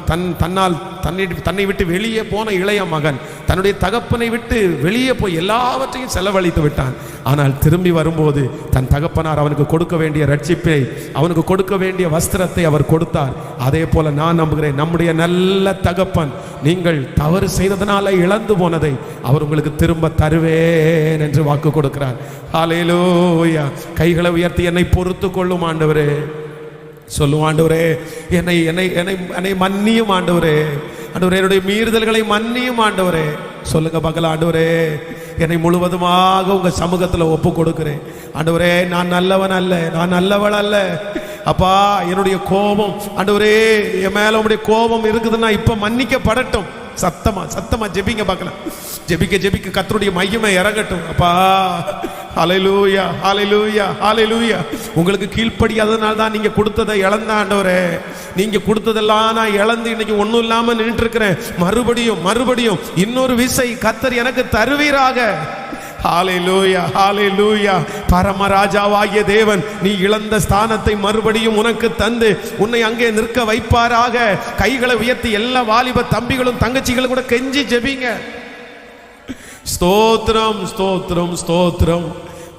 தன்னை விட்டு வெளியே போன இளைய மகன் தன்னுடைய தகப்பனை விட்டு வெளியே போய் எல்லாவற்றையும் செலவழித்து விட்டான். ஆனால் திரும்பி வரும்போது தன் தகப்பனார் அவனுக்கு கொடுக்க வேண்டிய ரட்சிப்பை, அவனுக்கு கொடுக்க வேண்டிய வஸ்திரத்தை அவர் கொடுத்தார். அதே போல நான் நம்புகிறேன், நம்முடைய நல்ல தகப்பன் நீங்கள் தவறு செய்ததனால இழந்து போனதை அவர் உங்களுக்கு திரும்ப தருவேன் என்று வாக்கு கொடுக்கிறார். ஹல்லேலூயா. கைகளை உயர்த்தி என்னை பொறுத்து கொள்ளும் ஆண்டவரே சொல்லுவோம். ஆண்டவரே என்னை என்னை என்னை என்னை மன்னியும் ஆண்டவரே, ஆண்டவரே என்னுடைய மீறுதல்களை மன்னியும் ஆண்டவரே. சொல்லுங்க பார்க்கலாம், ஆண்டவரே என்னை முழுவதுமாக உங்க சமூகத்துல ஒப்பு கொடுக்கிறேன். ஆண்டவரே, நான் நல்லவன் அல்ல, நான் நல்லவள் அல்ல. அப்பா, என்னுடைய கோபம் ஆண்டவரே, என் மேல உங்களுடைய கோபம் இருக்குதுன்னா இப்ப மன்னிக்கப்படட்டும். சத்தமா சத்தமா ஜெபிங்க பார்க்கலாம். ஜெபிக்க ஜெபிக்க கர்த்தருடைய மகிமை இறங்கட்டும். அப்பா, ஹல்லேலூயா ஹல்லேலூயா ஹல்லேலூயா. உங்களுக்கு கீழ்ப்படியாதனால தான் நீங்க கொடுத்ததை இழந்த ஆண்டவரே. நீங்க கொடுத்ததெல்லாம் நான் இழந்து இன்னைக்கு ஒன்றும் இல்லாம நின்று இருக்கிறேன். மறுபடியும் மறுபடியும் இன்னொரு விசை கர்த்தர் எனக்கு தருவீராக. ஹல்லேலூயா ஹல்லேலூயா. பரமராஜாவாகிய தேவன் நீ இழந்த ஸ்தானத்தை மறுபடியும் உனக்கு தந்து உன்னை அங்கே நிற்க வைப்பாராக. கைகளை உயர்த்தி எல்லா வாலிப தம்பிகளும் தங்கச்சிகளும் கூட கெஞ்சி ஜெபிங்க. ஸ்தோத்திரம் ஸ்தோத்திரம் ஸ்தோத்திரம்.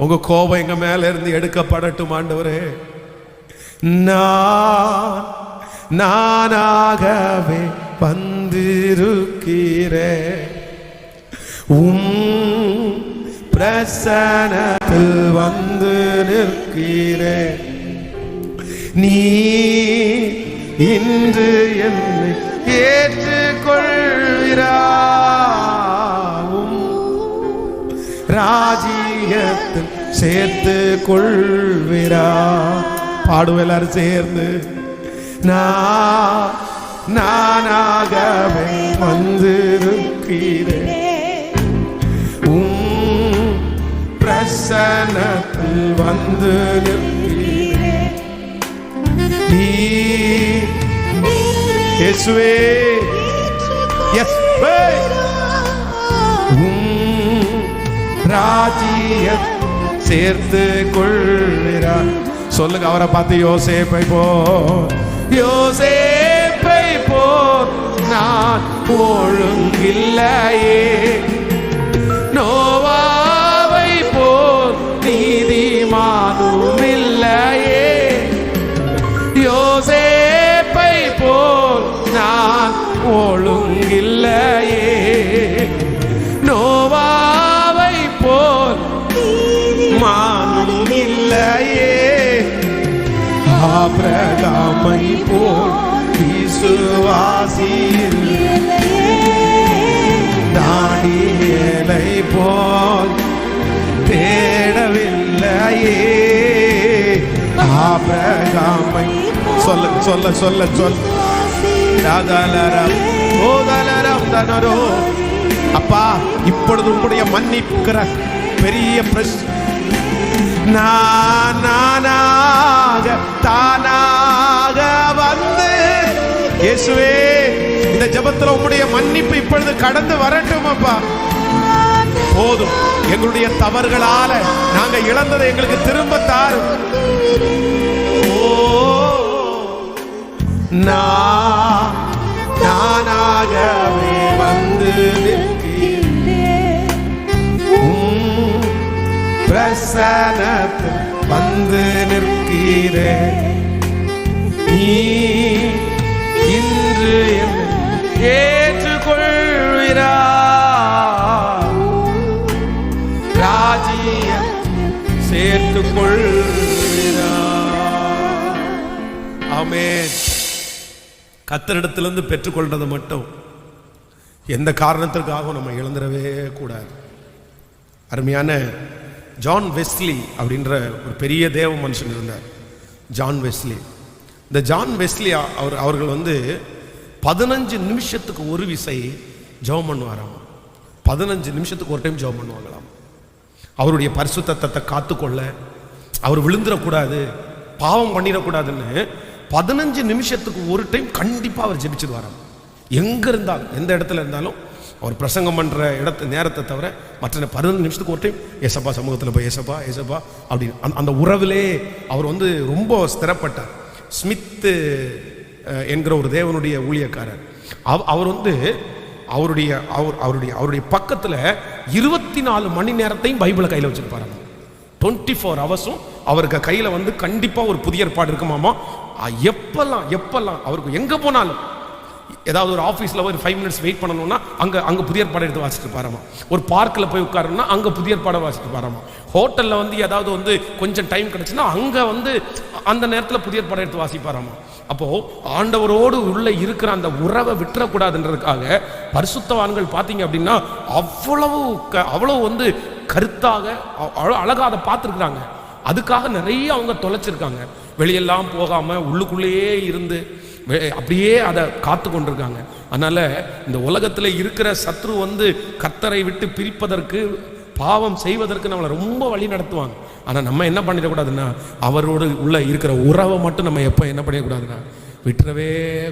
உங்க கோபம் எங்க மேல இருந்து எடுக்கப்படட்டும் ஆண்டவரே. நானாகவே வந்திருக்கிறேன், பிரசன்னத்தில் வந்து நிற்கிறேன். நீ இன்று என்னை ஏற்றுக்கொள்கிறாய், ராஜ்யத்தில் சேர்த்து கொள்கிறாய். பாடுவோம் எல்லாரும் சேர்ந்து. நானாகவே வந்திருக்கிறேன், பிரசன்னத்தில் வந்து நிற்கிறேன். நீ இயேசுவே, ராஜ்யத்தை சேர்த்து கொள்கிறார். சொல்லுங்க அவரை பார்த்து. யோசேப்பை போல் நான் ஒழுங்கில்லையே, நோவாவை போல் நீதிமானும் இல்லையே. யோசேப்பை போல் நான் ஒழுங்கில்லையே, நோவாவை போல் மானும் இல்லையே. ஆபிரகாமை போல் விசுவாசி, தானியேலை போல் தேடவில்லையே. ஆபிரகாமை சொல்ல சொல்ல சொல்ல சொல்ல. அப்பா, இப்பொழுது உங்களுடைய மன்னிப்புக்கிற பெரிய பிரச்சனை தானாக வந்து இயேசுவே, இந்த ஜெபத்துல உங்களுடைய மன்னிப்பு இப்பொழுது கடந்து வரட்டும். அப்பா, போதும், எங்களுடைய தவறுகளால நாங்க இழந்ததை எங்களுக்கு திரும்ப தாரும். நானாகவே வந்து பிரசன்னத்தில் வந்து நிற்கிறேன். நீ இன்று ஏற்றுக்கொள்கிறாய், ராஜ்யம் சேர்த்துக் கொள்கிறாய். ஆமென். கர்த்தரிடத்திலிருந்து பெற்றுக்கொள்றதை மட்டும் எந்த காரணத்திற்காக நம்ம இழந்துடவே கூடாது. அருமையான ஜான் வெஸ்லி அப்படின்ற ஒரு பெரிய தேவ மனுஷன் இருந்தார், ஜான் வெஸ்லி. இந்த ஜான் வெஸ்லி அவர்கள் 15 நிமிஷத்துக்கு ஒரு விசை ஜெபம் பண்ணுவாராம். 15 நிமிஷத்துக்கு ஒரு டைம் ஜெபம் பண்ணுவாங்களாம். அவருடைய பரிசுத்தத்தை காத்துக்கொள்ள, அவர் விழுந்துடக்கூடாது, பாவம் பண்ணிடக்கூடாதுன்னு 15 நிமிஷத்துக்கு ஒரு டைம் கண்டிப்பாக அவர் ஜெபிச்சிருவாராம். எங்கே இருந்தாலும், எந்த இடத்துல இருந்தாலும், அவர் பிரசங்கம் பண்ணுற நேரத்தை தவிர மற்ற 15 நிமிஷத்துக்கு ஒரு டைம் ஏசப்பா சமூகத்தில் போய் ஏசப்பா ஏசப்பா அப்படின்னு அந்த உறவிலே அவர் ரொம்ப ஸ்திரப்பட்டார். ஸ்மித் என்கிற ஒரு தேவனுடைய ஊழியக்காரர். அவர் அவருடைய பக்கத்தில் 24 மணி நேரத்தையும் பைபிளை கையில் வச்சிருப்பாராம். 24 ஹவர்ஸும் அவருக்கு கையில் கண்டிப்பாக ஒரு புதிய ஏற்பாடு இருக்குமாமா. எப்பெல்லாம் அவருக்கு எங்கே போனாலும் ஏதாவது ஒரு ஆஃபீஸில் ஒரு 5 மினிட்ஸ் வெயிட் பண்ணணும்னா அங்கே புதிய பாடம் எடுத்து வாசிட்டு பாராமா. ஒரு பார்க்கில் போய் உட்காரணும்னா அங்கே புதிய பாடம் வாசிட்டு பாராமா. ஹோட்டலில் ஏதாவது கொஞ்சம் டைம் கிடச்சுன்னா அங்கே அந்த நேரத்தில் புதிய பாடம் எடுத்து வாசிப்பாராமா. அப்போது ஆண்டவரோடு உள்ள இருக்கிற அந்த உறவை விட்டுறக்கூடாதுன்றதுக்காக பரிசுத்தவான்கள் பார்த்தீங்க அப்படின்னா அவ்வளவு கருத்தாக அழகாக அதை பார்த்துருக்குறாங்க. அதுக்காக நிறைய அவங்க தொலைச்சிருக்காங்க. வெளியெல்லாம் போகாமல் உள்ளுக்குள்ளேயே இருந்து அப்படியே அதை காத்து கொண்டிருக்காங்க. அதனால இந்த உலகத்தில் இருக்கிற சத்ரு கர்த்தரை விட்டு பிரிப்பதற்கு, பாவம் செய்வதற்கு நம்மளை ரொம்ப வழி நடத்துவாங்க. ஆனால் நம்ம என்ன பண்ணிடக்கூடாதுன்னா, அவரோடு உள்ள இருக்கிற உறவை மட்டும் நம்ம எப்போ என்ன பண்ணிடக்கூடாதுன்னா விட்டுறவே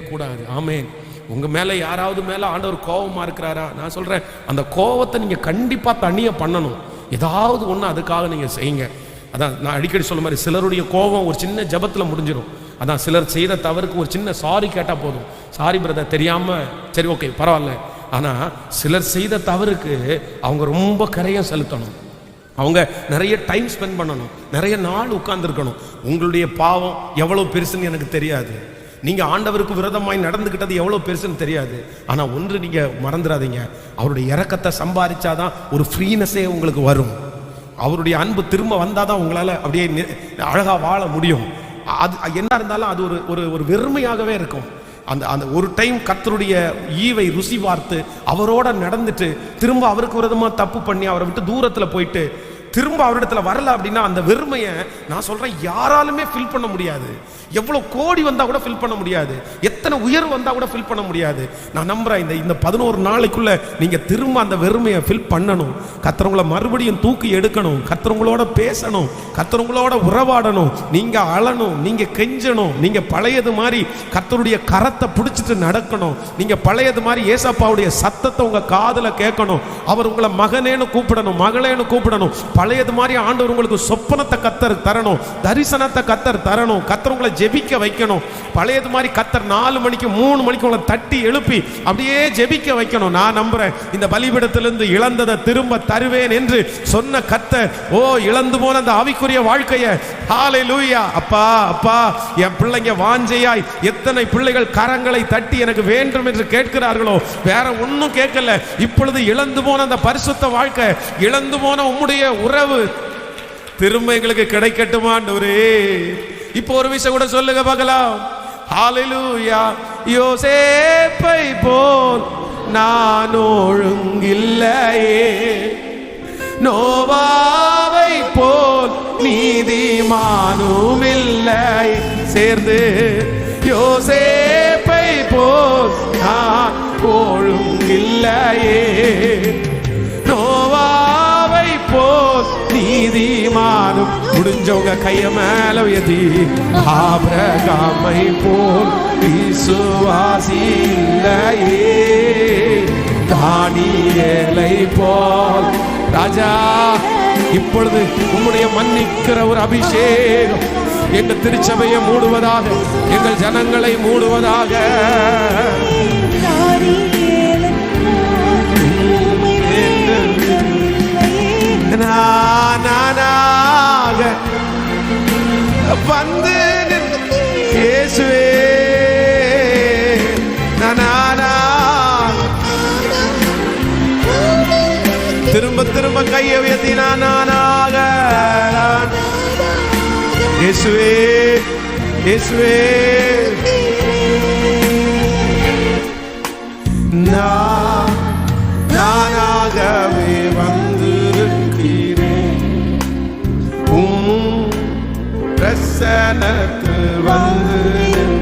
கூடாது. ஆமேன். உங்கள் மேலே யாராவது மேலே ஆண்டவர் கோபமாக இருக்கிறாரா? நான் சொல்கிறேன், அந்த கோபத்தை நீங்கள் கண்டிப்பாக தனியாக பண்ணணும். ஏதாவது ஒன்று அதுக்காக நீங்கள் செய்யுங்க. அதான் நான் அடிக்கடி சொல்ல மாதிரி, சிலருடைய கோபம் ஒரு சின்ன ஜபத்தில் முடிஞ்சிடும். அதான் சிலர் செய்த தவறுக்கு ஒரு சின்ன சாரி கேட்டால் போதும். சாரி பிரதர், தெரியாமல், சரி ஓகே பரவாயில்ல. ஆனால் சிலர் செய்த தவறுக்கு அவங்க ரொம்ப கரையை செலுத்தணும். அவங்க நிறைய டைம் ஸ்பெண்ட் பண்ணணும், நிறைய நாள் உட்கார்ந்துருக்கணும். உங்களுடைய பாவம் எவ்வளோ பெருசுன்னு எனக்கு தெரியாது, நீங்கள் ஆண்டவருக்கு விரோதமாய் நடந்துக்கிட்டது எவ்வளோ பெருசுன்னு தெரியாது. ஆனால் ஒன்று நீங்கள் மறந்துடாதீங்க, அவருடைய இரக்கத்தை சம்பாதிச்சாதான் ஒரு ஃப்ரீனஸே உங்களுக்கு வரும். அவருடைய அன்பு திரும்ப வந்தால் தான் உங்களால் அப்படியே அழகாக வாழ முடியும். அது என்ன இருந்தாலும் அது ஒரு வெறுமையாகவே இருக்கும். அந்த ஒரு டைம் கர்த்தருடைய ஈவை ருசி பார்த்து அவரோட நடந்துட்டு திரும்ப அவருக்கு விரோதமாக தப்பு பண்ணி அவரை விட்டு தூரத்தில் போயிட்டு திரும்ப அவரிடத்துல வரல அப்படின்னா அந்த வெறுமையை நான் சொல்றேன் யாராலுமே ஃபில் பண்ண முடியாது. எவ்வளவு கோடி வந்தா கூட ஃபில் பண்ண முடியாது, எத்தனை உயர்வு வந்தா கூட ஃபில் பண்ண முடியாது. நான் நம்புறேன் இந்த 11 நாளைக்குள்ள நீங்க திரும்ப அந்த வெறுமையை ஃபில் பண்ணணும். கர்த்தர் மறுபடியும் தூக்கி எடுக்கணும், கர்த்தர் பேசணும், கர்த்தர் உறவாடணும், நீங்க அழணும், நீங்க கெஞ்சணும், நீங்க பழையது மாதிரி கர்த்தருடைய கரத்தை பிடிச்சிட்டு நடக்கணும். நீங்க பழையது மாதிரி ஏசப்பாவுடைய சத்தத்தை உங்க காதுல கேட்கணும். அவர் உங்களை மகனேன்னு கூப்பிடணும், மகளேன்னு கூப்பிடணும். பழையது மாதிரி ஆண்டவர் உங்களுக்கு சொப்பனத்தை கர்த்தர் தரணும், தரிசனத்தை கர்த்தர் தரணும், கர்த்தர் உங்களை ஜெபிக்க வைக்கணும். பழையது மாதிரி கர்த்தர் 4 மணிக்கு 3 மணிக்கு உங்களை தட்டி எழுப்பி அப்படியே ஜெபிக்க வைக்கணும். நான் நம்புறேன் இந்த பலிபீடத்திலிருந்து இழந்ததை திரும்ப தருவேன் என்று சொன்ன கர்த்தர் இழந்து போன அந்த ஆவிக்குரிய வாழ்க்கையை ஹல்லேலூயா. அப்பா அப்பா, என் பிள்ளைங்க வாஞ்சையாய் எத்தனை பிள்ளைகள் கரங்களை தட்டி எனக்கு வேண்டும் என்று கேட்கிறார்களோ, வேற ஒன்னும் கேட்கல. இப்பொழுது இழந்து போன அந்த பரிசுத்த வாழ்க்கை, இழந்து போன உம்முடைய உறவு திரும்ப எங்களுக்கு கிடைக்கட்டுமா ஆண்டவரே. இப்போ ஒரு விஷயம் கூட சொல்லுங்க பார்க்கலாம். ஹல்லேலூயா. யோசேப்பை போல் நான் ஒழுங்கில்லையே, நோவாவை போல் நீதிமானும் இல்லை, சேர்ந்து யோசேப்பை போல் நான் ஒழுங்கில்லையே, நோவாவை போல் நீதிமானும். முடிஞ்சவங்க கைய மேல உயர்த்தி, ஆபிரகாமை போல் விசுவாசி இல்லையே, தானியேலை போல். ராஜா, இப்பொழுது உம்முடைய மன்னிக்கிற ஒரு அபிஷேகம் எங்கள் திருச்சபையை மூடுவதாக, எங்கள் ஜனங்களை மூடுவதாக. நானாக வந்து இயேசுவே, நானா திரும்ப திரும்ப கையை உயர்த்தி நானாக இயேசுவே இயேசுவே, நானாகவே வந்திருக்கிறேன், பிரசன்னத்தில் வந்திருக்கிறேன்,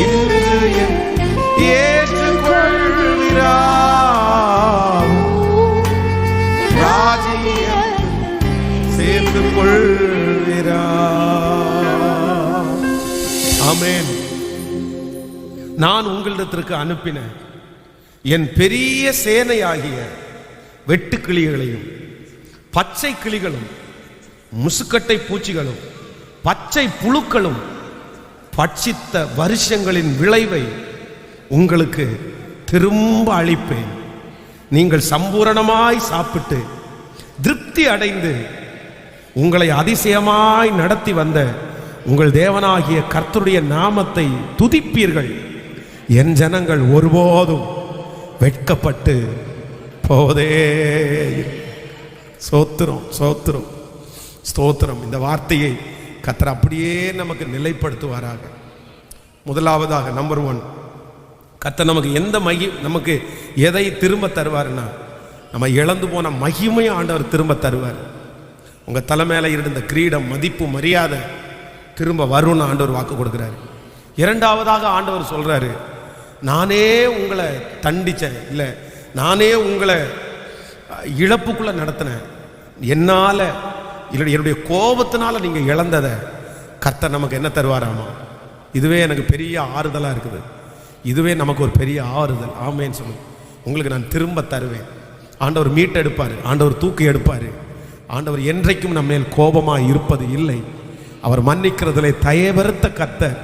இன்று ஏற்றுக்கொள்கிறார், ராஜ்யம் சேர்ந்து கொள்கிறார். ஆமென். நான் உங்களிடத்திற்கு அனுப்பின என் பெரிய சேனையாகிய வெட்டுக்கிளிகளையும் பச்சை கிளிகளும் முசுக்கட்டை பூச்சிகளும் பச்சை புழுக்களும் பட்சித்த வருஷங்களின் விளைவை உங்களுக்கு திரும்ப அளிப்பேன். நீங்கள் சம்பூரணமாய் சாப்பிட்டு திருப்தி அடைந்து உங்களை அதிசயமாய் நடத்தி வந்த உங்கள் தேவனாகிய கர்த்தருடைய நாமத்தை துதிப்பீர்கள், என் ஜனங்கள் ஒருபோதும் வெட்கப்பட்டு போவதே. சோத்திரம் சோத்திரம் ஸ்தோத்திரம். இந்த வார்த்தையை கர்த்தர் அப்படியே நமக்கு நிலைப்படுத்துவாராக. முதலாவதாக நம்பர் 1, கர்த்தர் நமக்கு எதை திரும்ப தருவார்னா, நம்ம இழந்து போன மகிமையை ஆண்டவர் திரும்ப தருவார். உங்கள் தலை மேலே இருந்த கிரீடம், மதிப்பு, மரியாதை திரும்ப வரும்னு ஆண்டவர் வாக்கு கொடுக்குறாரு. இரண்டாவதாக ஆண்டவர் சொல்றாரு, நானே உங்களை தண்டிச்சேன், இல்லை நானே உங்களை இழப்புக்குள்ள நடத்தினேன், என்னால் என்னுடைய கோபத்தினால நீங்கள் இழந்ததை கர்த்தர் நமக்கு என்ன தருவாராமா. இதுவே எனக்கு பெரிய ஆறுதலாக இருக்குது. இதுவே நமக்கு ஒரு பெரிய ஆறுதல். ஆமேன்னு சொல்லுங்க. உங்களுக்கு நான் திரும்ப தருவேன். ஆண்டவர் மீட்டெடுப்பார், ஆண்டவர் தூக்கி எடுப்பார். ஆண்டவர் என்றைக்கும் நம்ம மேல் கோபமாக இருப்பது இல்லை. அவர் மன்னிக்கிறதுலே தயவறுத்த கர்த்தர்.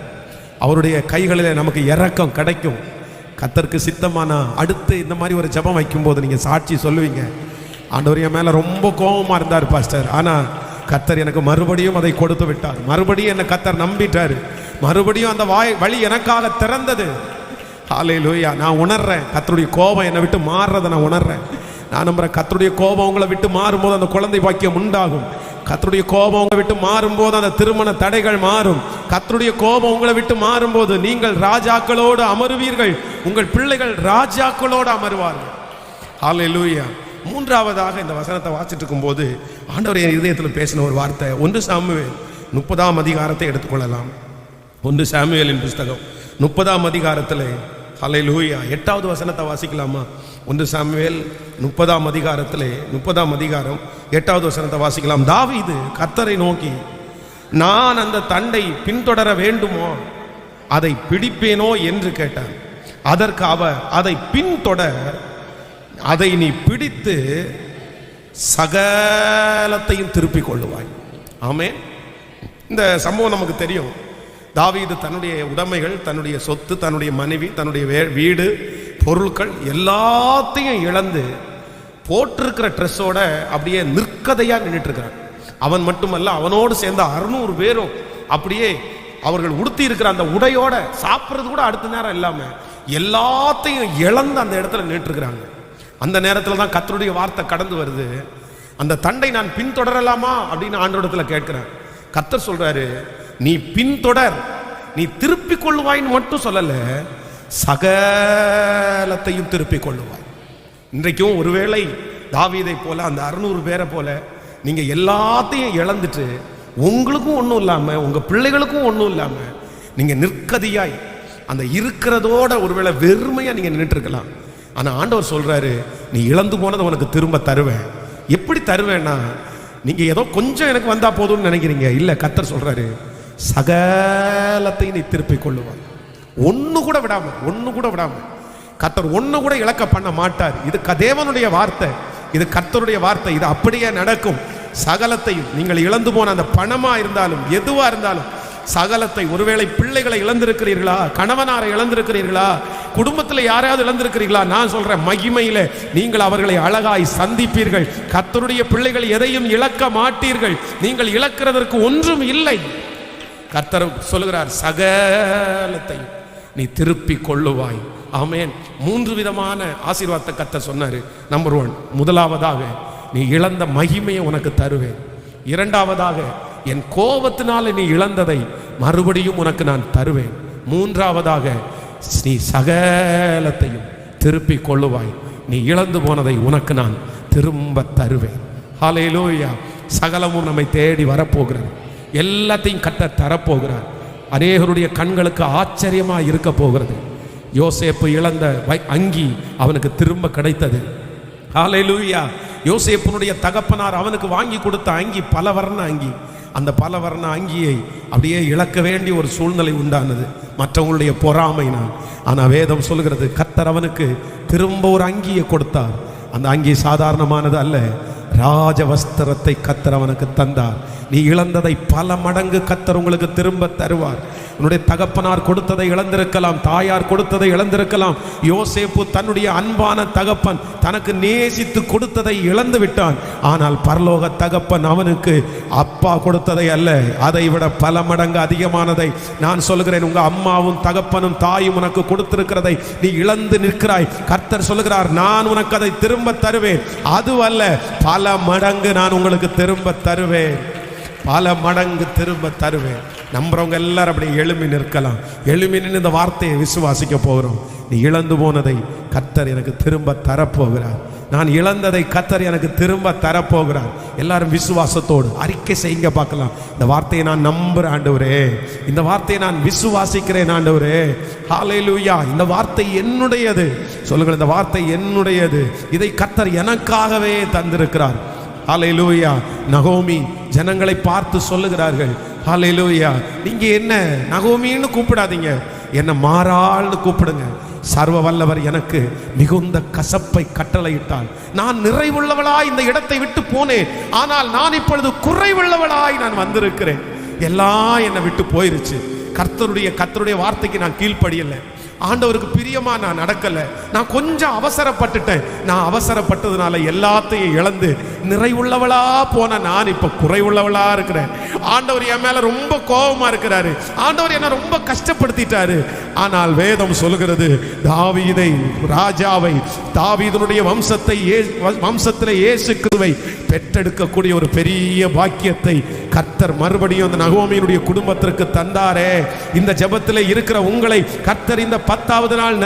அவருடைய கைகளிலே நமக்கு இரக்கம் கிடைக்கும். கர்த்தருக்கு சித்தமானா அடுத்து இந்த மாதிரி ஒரு ஜெபம் வைக்கும்போது நீங்கள் சாட்சி சொல்லுவீங்க, ஆண்டவர் என் மேலே ரொம்ப கோபமாக இருந்தார் பாஸ்டர், ஆனால் கர்த்தர் எனக்கு மறுபடியும் அதை கொடுத்து விட்டார், மறுபடியும் என்னை கர்த்தர் நம்பிட்டார், மறுபடியும் அந்த வழி எனக்காக திறந்தது. ஹல்லேலூயா. நான் உணர்றேன் கர்த்தருடைய கோபம் என்னை விட்டு மாறுறதை நான் உணர்றேன். நான் நம்புறேன் கர்த்தருடைய கோபம் உங்களை விட்டு மாறும்போது அந்த குழந்தை பாக்கியம் உண்டாகும். கர்த்தருடைய கோபம் உங்களை விட்டு மாறும்போது அந்த திருமண தடைகள் மாறும். கர்த்தருடைய கோபம் உங்களை விட்டு மாறும்போது நீங்கள் ராஜாக்களோடு அமருவீர்கள், உங்கள் பிள்ளைகள் ராஜாக்களோடு அமருவார்கள். ஹல்லேலூயா. மூன்றாவதாக இந்த வசனத்தை வாசிட்டு இருக்கும்போது ஆண்டவர் என் இதயத்தில் பேசின ஒரு வார்த்தை, 1 சாமுவேல் 30ஆம் அதிகாரத்தை எடுத்துக்கொள்ளலாம். 1 சாமுவேலின் புஸ்தகம் 30ஆம் அதிகாரத்தில் ஹல்லேலூயா 8வது வசனத்தை வாசிக்கலாமா? 1 சாமுவேல் 30ஆம் அதிகாரத்தில் 30ஆம் அதிகாரம் 8வது வசனத்தை வாசிக்கலாம். தாவீது கர்த்தரை நோக்கி, நான் அந்த தண்டை பின்தொடர வேண்டுமோ, அதை பிடிப்பேனோ என்று கேட்டான். அதற்கு அவர், அதை பின்தொடர், அதை நீ பிடித்து சகலத்தையும் திருப்பிக் கொள்ளுவாய். ஆமென். இந்த சம்பவம் நமக்கு தெரியும். தாவீது தன்னுடைய உடைமைகள், தன்னுடைய சொத்து, தன்னுடைய மனைவி, தன்னுடைய வீடு, பொருட்கள் எல்லாத்தையும் இழந்து போட்டிருக்கிற ட்ரெஸ்ஸோட அப்படியே நிற்கதையா நின்றுட்டு இருக்கிறான். அவன் மட்டுமல்ல, அவனோடு சேர்ந்த 600 பேரும் அப்படியே அவர்கள் உடுத்தி இருக்கிற அந்த உடையோட சாப்பிட்றது கூட அடுத்த நேரம் இல்லாம எல்லாத்தையும் இழந்து அந்த இடத்துல நின்றுட்டு இருக்கிறாங்க. அந்த நேரத்தில் தான் கர்த்தருடைய வார்த்தை கடந்து வருது. அந்த தண்டை நான் பின்தொடரலாமா அப்படின்னு ஆண்டவரிடத்துல கேட்கிறேன். கர்த்தர் சொல்றாரு, நீ பின்தொடர், நீ திருப்பிக் கொள்ளுவாய்ன்னு மட்டும் சொல்லல, சகலத்தையும் திருப்பிக் கொள்ளுவாய். இன்றைக்கும் ஒருவேளை தாவீதை போல அந்த 600 பேரை போல நீங்க எல்லாத்தையும் இழந்துட்டு உங்களுக்கும் ஒன்றும் இல்லாம உங்க பிள்ளைகளுக்கும் ஒன்றும் இல்லாம நீங்க நிற்கதியாய் அந்த இருக்கிறதோட ஒருவேளை வெறுமையா நீங்க நின்றுட்டு இருக்கலாம். ஆனா ஆண்டவர் சொல்றாரு, நீ இழந்து போனதை உனக்கு திரும்ப தருவேன். எப்படி தருவேன்னா, நீங்க ஏதோ கொஞ்சம் எனக்கு வந்தா போதும்னு நினைக்கிறீங்க, இல்ல கர்த்தர் சொல்றாரு, சகலத்தையும் நீ திருப்பிக் கொள்ளுவாய். ஒண்ணு கூட விடாம கர்த்தர் ஒண்ணு கூட இழக்க பண்ண மாட்டார். இது தேவனுடைய வார்த்தை, இது கர்த்தருடைய வார்த்தை, இது அப்படியே நடக்கும். சகலத்தையும் நீங்கள் இழந்து போன அந்த பணமா இருந்தாலும் எதுவா இருந்தாலும் சகலத்தை, ஒருவேளை பிள்ளைகளை இழந்திருக்கிறீர்களா, கணவனாரை இழந்திருக்கிறீர்களா, குடும்பத்தில் யாரையாவது இழந்திருக்கிறீர்களா, நான் சொல்றேன் மகிமையில நீங்கள் அவர்களை அழகாய் சந்திப்பீர்கள். கர்த்தருடைய பிள்ளைகள் எதையும் இழக்க மாட்டீர்கள். நீங்கள் இழக்கிறதற்கு ஒன்றும் இல்லை. கர்த்தர் சொல்லுகிறார், சகலத்தையும் நீ திருப்பிக் கொள்ளுவாய். ஆமென். 3 விதமான ஆசீர்வாதத்தை கர்த்தர் சொன்னாரு. நம்பர் 1, முதலாவதாக நீ இழந்த மகிமையை உனக்கு தருவேன். இரண்டாவதாக என் கோபத்தினால நீ இழந்ததை மறுபடியும் உனக்கு நான் தருவேன். மூன்றாவதாக நீ சகலத்தையும் திருப்பிக் கொள்ளுவாய். நீ இழந்து போனதை உனக்கு நான் திரும்ப தருவேன். ஹல்லேலூயா. சகலமும் நம்மை தேடி வரப்போகிறார். எல்லாத்தையும் கர்த்தர் தரப்போகிறார். அநேகருடைய கண்களுக்கு ஆச்சரியமா இருக்க போகிறது. யோசேப்பு இழந்த அங்கி அவனுக்கு திரும்ப கிடைத்தது. ஹல்லேலூயா. யோசேப்புனுடைய தகப்பனார் அவனுக்கு வாங்கி கொடுத்த அங்கி பல வர்ண அங்கி. அந்த பல வர்ண அங்கியை அப்படியே இழக்க வேண்டிய ஒரு சூழ்நிலை உண்டானது மற்றவங்களுடைய பொறாமையினால். ஆனால் வேதம் சொல்கிறது, கர்த்தர் அவனுக்கு திரும்ப ஒரு அங்கியை கொடுத்தார். அந்த அங்கி சாதாரணமானது அல்ல, ராஜ வஸ்திரத்தை கர்த்தர் அவனுக்கு தந்தார். நீ இழந்ததை பல மடங்கு கர்த்தர் உங்களுக்கு திரும்ப தருவார். உன்னுடைய தகப்பனார் கொடுத்ததை இழந்திருக்கலாம், தாயார் கொடுத்ததை இழந்திருக்கலாம். யோசேப்பு தன்னுடைய அன்பான தகப்பன் தனக்கு நேசித்து கொடுத்ததை இழந்து விட்டான். ஆனால் பரலோக தகப்பன் அவனுக்கு அப்பா கொடுத்ததை அல்ல, அதை விட பல மடங்கு அதிகமானதை நான் சொல்கிறேன். உங்க அம்மாவும் தகப்பனும் தாயும் உனக்கு கொடுத்திருக்கிறதை நீ இழந்து நிற்கிறாய். கர்த்தர் சொல்லுகிறார், நான் உனக்கு அதை திரும்ப தருவேன். அதுவல்ல, பல மடங்கு நான் உங்களுக்கு திரும்ப தருவேன், பல மடங்கு திரும்ப தருவேன். நம்புறவங்க எல்லாரும் அப்படி எழும்பி நிற்கலாம். எழும்பி நின்று இந்த வார்த்தையை விசுவாசிக்க போகிறோம். நீ இழந்து போனதை கர்த்தர் எனக்கு திரும்ப தரப்போகிறார். நான் இழந்ததை கர்த்தர் எனக்கு திரும்ப தரப்போகிறார். எல்லாரும் விசுவாசத்தோடு அறிக்கை செய்யுங்க பார்க்கலாம். இந்த வார்த்தையை நான் நம்புறேன் ஆண்டவரே, இந்த வார்த்தையை நான் விசுவாசிக்கிறேன் ஆண்டவரே. ஹல்லேலூயா. இந்த வார்த்தை என்னுடையது. சொல்லுங்கள், இந்த வார்த்தை என்னுடையது. இதை கர்த்தர் எனக்காகவே தந்திருக்கிறார். ஹல்லேலூயா. நகோமி ஜனங்களை பார்த்து சொல்லுகிறார்கள், ஹல்லேலூயா, நீங்க என்ன நகோமின்னு கூப்பிடாதீங்க, என்ன மாறாள்னு கூப்பிடுங்க. சர்வ வல்லவர் எனக்கு மிகுந்த கசப்பை கட்டளையிட்டால் நான் நிறைவுள்ளவளாய் இந்த இடத்தை விட்டு போனேன். ஆனால் நான் இப்பொழுது குறைவுள்ளவளாய் நான் வந்திருக்கிறேன். எல்லாம் என்னை விட்டு போயிருச்சு. கர்த்தருடைய வார்த்தைக்கு நான் கீழ்ப்படியலை. ஆண்டவருக்கு பிரியமா நான் நடக்கல. நான் கொஞ்சம் அவசரப்பட்டுட்டேன். நான் அவசரப்பட்டதுனால எல்லாத்தையும் இழந்து நிறைவுள்ளவளா போன நான் இப்ப குறைவுள்ளவளா இருக்கிறேன். ஆண்டவர் என் மேல ரொம்ப கோபமா இருக்கிறாரு. ஆண்டவர் என்ன ரொம்ப கஷ்டப்படுத்திட்டாரு. ஆனால் வேதம் சொல்லுகிறது, தாவீதை ராஜாவை, தாவீதனுடைய வம்சத்திலே இயேசு கிறிஸ்துவை பெற்றெடுக்கக்கூடிய ஒரு பெரிய பாக்கியத்தை கர்த்தர் மறுபடியும் அந்த நகோமியினுடைய குடும்பத்திற்கு தந்தாரே. இந்த ஜெபத்திலே இருக்கிற உங்களை கர்த்தர் இந்த 10வது நாள்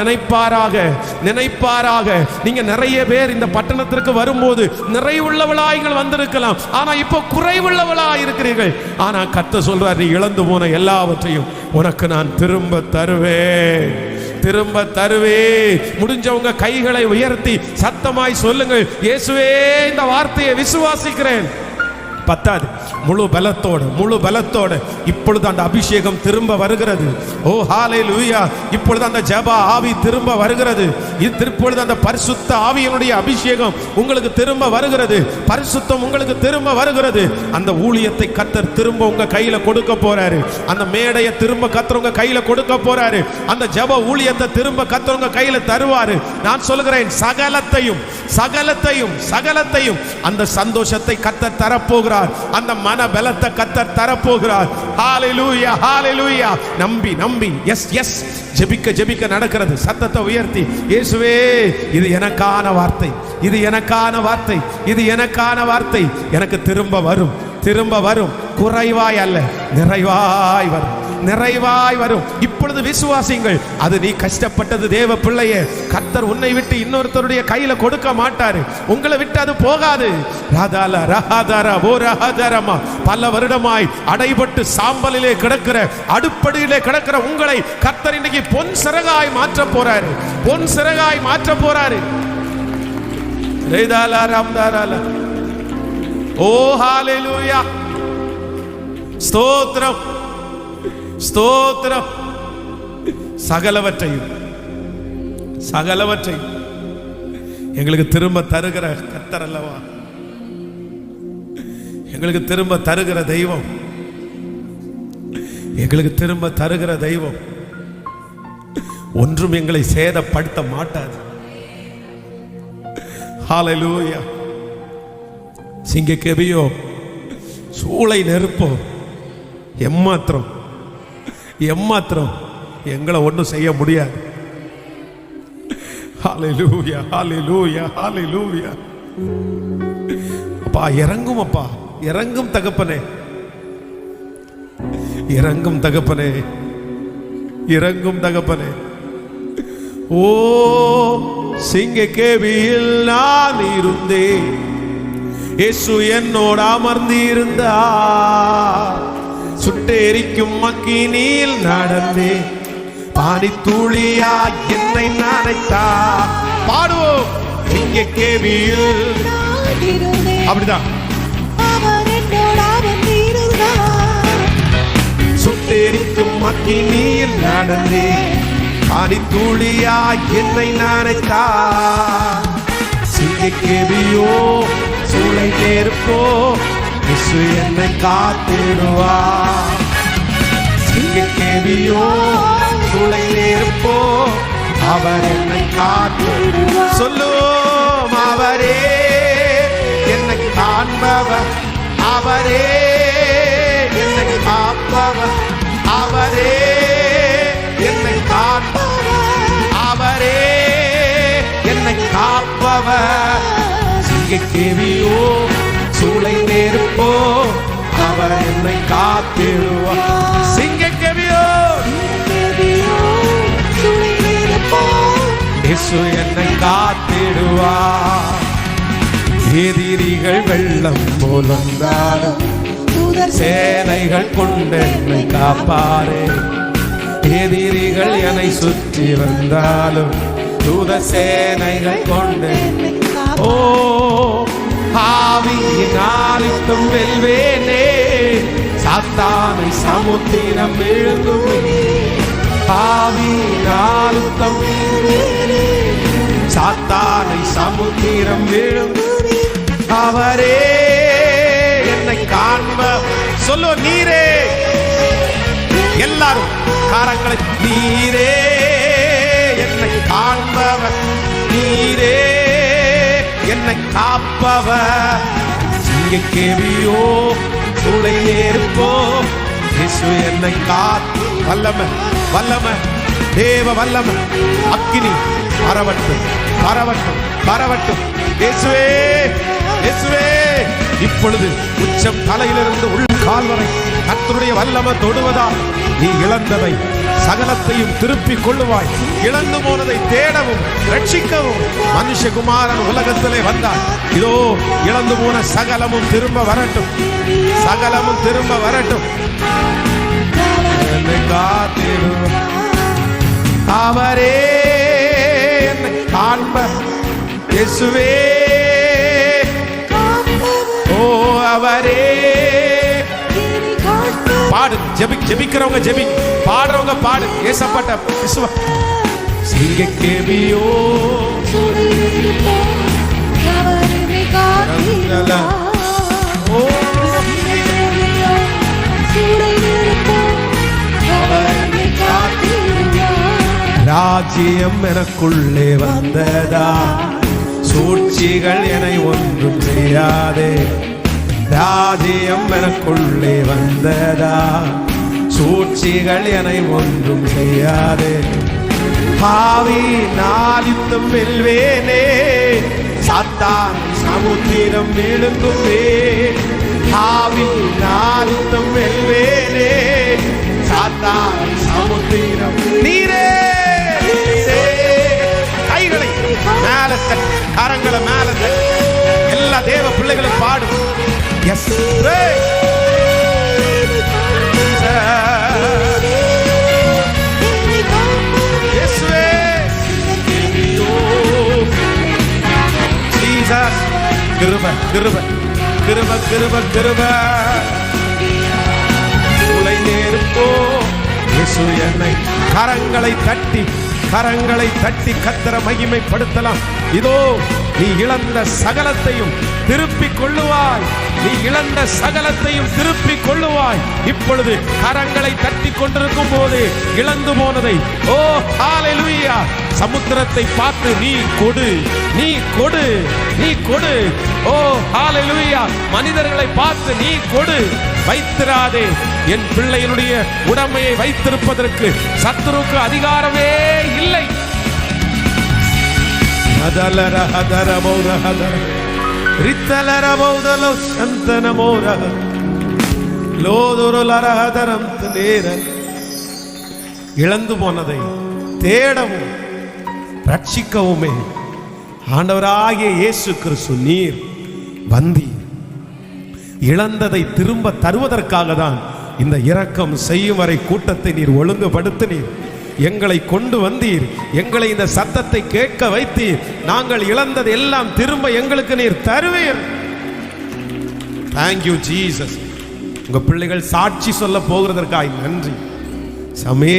நினைப்பாராக. நீங்க நிறைய பேர் இந்த பட்டணத்திற்கு வரும்போது நிறைவுள்ளவளாய் வந்திருக்கலாம், ஆனா இப்போ குறைவுள்ளவளாய் இருக்கிறீர்கள். ஆனா கர்த்தர் சொல்றார், நீ இழந்து போன எல்லாவற்றையும் உனக்கு நான் திரும்ப தருவேன், திரும்ப தருவேன். முடிஞ்சவங்க கைகளை உயர்த்தி சத்தமாய் சொல்லுங்கள், இயேசுவே இந்த வார்த்தையை விசுவாசிக்கிறேன். பத்தாது, முழு பலத்தோடு இப்பொழுது அந்த அபிஷேகம் திரும்ப வருகிறது. ஓ ஹல்லேலூயா. இப்பொழுது அந்த ஜெப ஆவி திரும்ப வருகிறது. இப்பொழுது அந்த பரிசுத்த ஆவியினுடைய அபிஷேகம் உங்களுக்கு திரும்ப வருகிறது. பரிசுத்தம் உங்களுக்கு திரும்ப வருகிறது. அந்த ஊழியத்தை கர்த்தர் திரும்ப உங்க கையில கொடுக்க போறாரு. அந்த மேடையை திரும்ப கர்த்தர் உங்க கையில கொடுக்க போறாரு. அந்த ஜெப ஊழியத்தை திரும்ப கர்த்தர் உங்க கையில தருவாரு. நான் சொல்கிறேன், சகலத்தையும் அந்த சந்தோஷத்தை கர்த்தர் தரப்போகிறார். அந்த மன பலத்தை கர்த்தர் தரப்போகிறார். ஹல்லேலூயா, ஹல்லேலூயா. நம்பி எஸ் ஜெபிக்க நடக்கிறது. சத்தத்தை உயர்த்தி, இயேசுவே இது எனக்கான வார்த்தை, இது எனக்கான வார்த்தை. எனக்கு திரும்ப வரும். குறைவாய் அல்ல, நிறைவாய் வரும். இப்பொழுது விசுவாசிங்கள். அது நீ கஷ்டப்பட்டது தேவ பிள்ளையே. கர்த்தர் உன்னை விட்டு இன்னொருத்தருடைய கையில கொடுக்க மாட்டாரு. உங்களை விட்டு அது போகாது. பல வருடமாய் அடைபட்டு சாம்பலிலே கிடக்கிற, அடுப்படியிலே கிடக்கிற உங்களை கர்த்தர் இன்னைக்கு பொன் சிறகாய் மாற்ற போறாரு. ஓ ஹல்லேலூயா. ஸ்தோத்திரம். சகலவற்றையும் எங்களுக்கு திரும்ப தருகிற கர்த்தர் அல்லவா, எங்களுக்கு திரும்ப தருகிற தெய்வம், எங்களுக்கு திரும்ப தருகிற தெய்வம். ஒன்றும் எங்களை சேதப்படுத்த மாட்டாது. ஹல்லேலூயா. சிங்கக்கெபியோ, சூளை நெருப்போ, எம்மாத்திரம் எங்களை ஒன்றும் செய்ய முடியாது. ஹல்லேலூயா, ஹல்லேலூயா, ஹல்லேலூயா. அப்பா இறங்கும், அப்பா இறங்கும் தகப்பனே, இறங்கும் தகப்பனே. ஓ சிங்கக்கேபியில் நான் இருந்தேன், இயேசு என்னோடு அமர்ந்திருந்தார். சுட்டெரிக்கும் அக்கினியில் நடந்தே, பாடி தூளியா என்னை நனைத்தார். பாடுவோம், சிங்கக்கேபியில் அப்படிதான். சுட்டெரிக்கும் அக்கினியில் நடந்தே, பாடி தூளியா என்னை நனைத்தார். சிங்கக்கேபியோ, சூளை நெருப்போ, இயேசு என்னை காத்திடுவார். சிங்கக்கேவியோ சூளை நெருப்போ அவர் என்னை காத்திடுவார். சொல்லுவோம், அவரே என்னை காண்பவர், அவரே என்னை காப்பவர், அவரே என்னை காண்பவர், அவரே என்னை காப்பவர். சிங்கக்கேவியோ சூளை நெருப்போ அவர் என்னை காத்திடுவார். சிங்கக்கேவியோ சூளை நெருப்போ இயேசு என்னை காத்திடுவார். எதிரிகள் வெள்ளம் போல் வந்தாலும் சேனைகள் கொண்டு என்னை காப்பாரே. எதிரிகள் என்னை சுற்றி வந்தாலும் தூத சேனைகள் கொண்டு ஓ ஆவியினால் யுத்தம் வெல்வேனே. சாத்தானை சமுத்திரம் விழுங்குமே. ஆவியினால் யுத்தம் வெல்வேனே. சாத்தானை சமுத்திரம் விழுங்குமே. அவரே என்னை காண்ப. சொல்லோ, நீரே. எல்லாரும் காரங்களை, நீரே என்னை காண்பவர், நீரே என்னை காப்பவர். சிங்கக்கேவியோ சூளை நெருப்போ இயேசு என்னை காத்து. வல்லமை, வல்லமை, தேவ வல்லமை, அக்கினி பரவட்டும், பரவட்டும், பரவட்டும். இயேசுவே, இயேசுவே, இப்பொழுது உச்சம் தலையிலிருந்து உள்கால் வரை கர்த்தருடைய வல்லமை தொடுவதால் நீ இழந்ததை சகலத்தையும் திருப்பிக் கொள்ளுவாய். இழந்து போனதை தேடவும் ரட்சிக்கவும் மனுஷகுமாரன் உலகத்திலே வந்தார். இதோ இழந்து போன சகலமும் திரும்ப வரட்டும், சகலமும் திரும்ப வரட்டும். அவரே என்னை காண்பர், இயேசுவே. ஓ அவரே. பாடு, ஜெபிக்கிறவங்க ஜெபி, பாடுறவங்க பாடு. ஏசப்பட்ட விசுவ. சிங்கக்கேவியோ ராஜ்யம் எனக்குள்ளே வந்ததா, சூழ்ச்சிகள் என்னை ஒன்றும் செய்யாதே. ராஜ்யம் எனக்குள்ளே வந்ததா, சூழ்ச்சிகள் என்னை ஒன்றும் செய்யாதே. ஆவியினால் யுத்தம் வெல்வேனே. சாத்தான் சமுத்திரம் விழுங்குமே. ஆவியினால் யுத்தம் வெல்வேனே. சாத்தான் சமுத்திரம். நீரே, நீரே. கைகளை மேல தட்டு, கரங்களை மேல தட்டு. எல்லா தேவ பிள்ளைகளும் பாடும். Yes, pray. Yes, Jesus. கிருப, கிருப, கிருப, கிருப, கிருப. சூளை நெருப்போ இயேசு என்னை. கரங்களை தட்டி, கரங்களை தட்டி கர்த்தரை மகிமைப்படுத்தலாம். இதோ நீ இழந்த சகலத்தையும் திருப்பிக் கொள்ளுவாய். நீ இழந்த சகலத்தையும் திருப்பிக் கொள்ளுவாய். இப்பொழுது கரங்களை தட்டி கொண்டிருக்கும் போது இழந்து போனதை, ஓ ஹல்லேலூயா, சமுத்திரத்தை பார்த்து நீ கொடு, நீ கொடு, நீ கொடு. ஓ ஹல்லேலூயா, மனிதர்களை பார்த்து நீ கொடு. வைத்திராதே. என் பிள்ளைகளுடைய உடமையை வைத்திருப்பதற்கு சத்துருக்கு அதிகாரமே இல்லை. இழந்து போனதை தேடவும் ரட்சிக்கவுமே ஆண்டவராகிய இயேசு கிறிஸ்து நீர் வந்தீர். இழந்ததை திரும்ப தருவதற்காக தான் இந்த இரக்கம் செய்யும் வரை கூட்டத்தை நீர் ஒழுங்குபடுத்தினீர். எங்களை கொண்டு வந்தீர். எங்களை இந்த சத்தத்தை கேட்க வைத்தீர். நாங்கள் இழந்தது எல்லாம் திரும்ப எங்களுக்கு நீர் தருவீர். Thank you Jesus. உங்க பிள்ளைகள் சாட்சி சொல்ல போகிறதற்காய் நன்றி. சமே,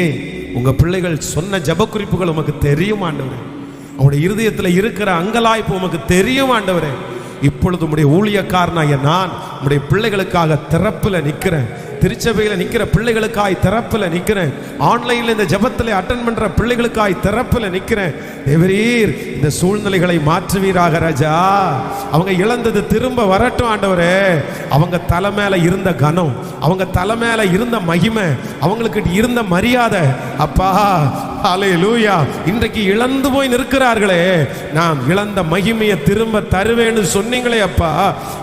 உங்க பிள்ளைகள் சொன்ன ஜெப குறிப்புகள் உமக்கு தெரியும் ஆண்டவரே. அவருடைய இருதயத்தில் இருக்கிற அங்கலாய்ப்பு உமக்கு தெரியும் ஆண்டவரே. இப்பொழுது உம்முடைய ஊழியக்காரனாய நான் உம்முடைய பிள்ளைகளுக்காக திறப்புல நிற்கிறேன். திருச்சபையில நிக்கிற பிள்ளைகளுக்காய் திறப்புல நிக்கிறேன். ஆன்லைன்ல இந்த ஜெபத்துல அட்டெண்ட் பண்ற பிள்ளைகளுக்காய் திறப்புல நிக்கிறேன். தேவரீர் இந்த சூழ்நிலைகளை மாற்றுவீராக ராஜா. அவங்க இழந்தது திரும்ப வரட்டும் ஆண்டவரே. அவங்க தலை மேல இருந்த கனம், அவங்க தலை மேல இருந்த மகிமை, அவங்களுக்கு இருந்த மரியாதை அப்பா, ஹல்லேலூயா, இன்றைக்கு இழந்து போய் நிற்கிறார்களே. நாம் இழந்த மகிமையை திரும்ப தருவேன்னு சொன்னீங்களே அப்பா.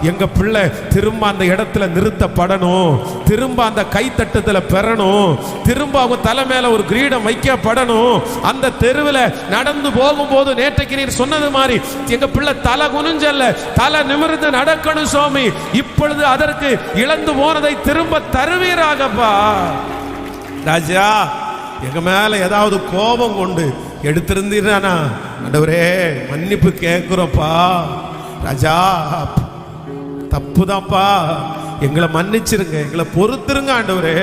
எங்க பிள்ளை திரும்ப அந்த இடத்துல நிறுத்தப்படணும், திரும்ப அந்த கைத்தட்டத்துல பெறணும், திரும்ப அவங்க தலை மேல ஒரு கிரீடம் வைக்கப்படணும். அந்த தெருவில் நடந்து போகும்போது நேற்றைக்கு நீர் சொன்னது மாதிரி எங்க பிள்ளை தலை குனிஞ்சல்ல, தலை நிமிர்ந்து நடக்கணும் சுவாமி. இப்பொழுது அதற்கு இழந்து போனதை திரும்ப தருவீராகப்பா ராஜா. எங்க மேல ஏதாவது கோபம் கொண்டு எடுத்திருந்தீரானா ஆண்டவரே மன்னிப்பு கேட்கிறோப்பா ராஜா. தப்புதான்ப்பா, எங்களை மன்னிச்சிருங்க, எங்களை பொறுத்துருங்க ஆண்டவரே.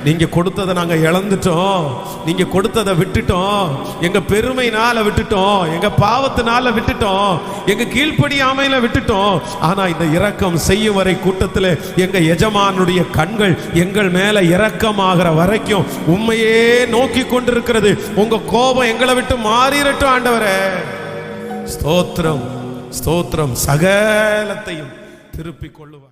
நீங்க கொடுத்ததை நாங்க இழந்துட்டோம், நீங்க கொடுத்ததை விட்டுட்டோம், எங்க பெருமைனால விட்டுட்டோம், எங்க பாவத்தினால விட்டுட்டோம், எங்க கீழ்ப்படியாமையில விட்டுட்டோம். ஆனா இந்த இரக்கம் செய்யும் வரை கூட்டத்தில் எங்க எஜமானுடைய கண்கள் எங்கள் மேல இரக்கமாகிற வரைக்கும் உண்மையே நோக்கி கொண்டிருக்கிறது. உங்க கோபம் எங்களை விட்டு மாறிரட்டும் ஆண்டவரே. ஸ்தோத்திரம் ஸ்தோத்திரம். சகலத்தையும் திருப்பிக் கொள்ளுவார்.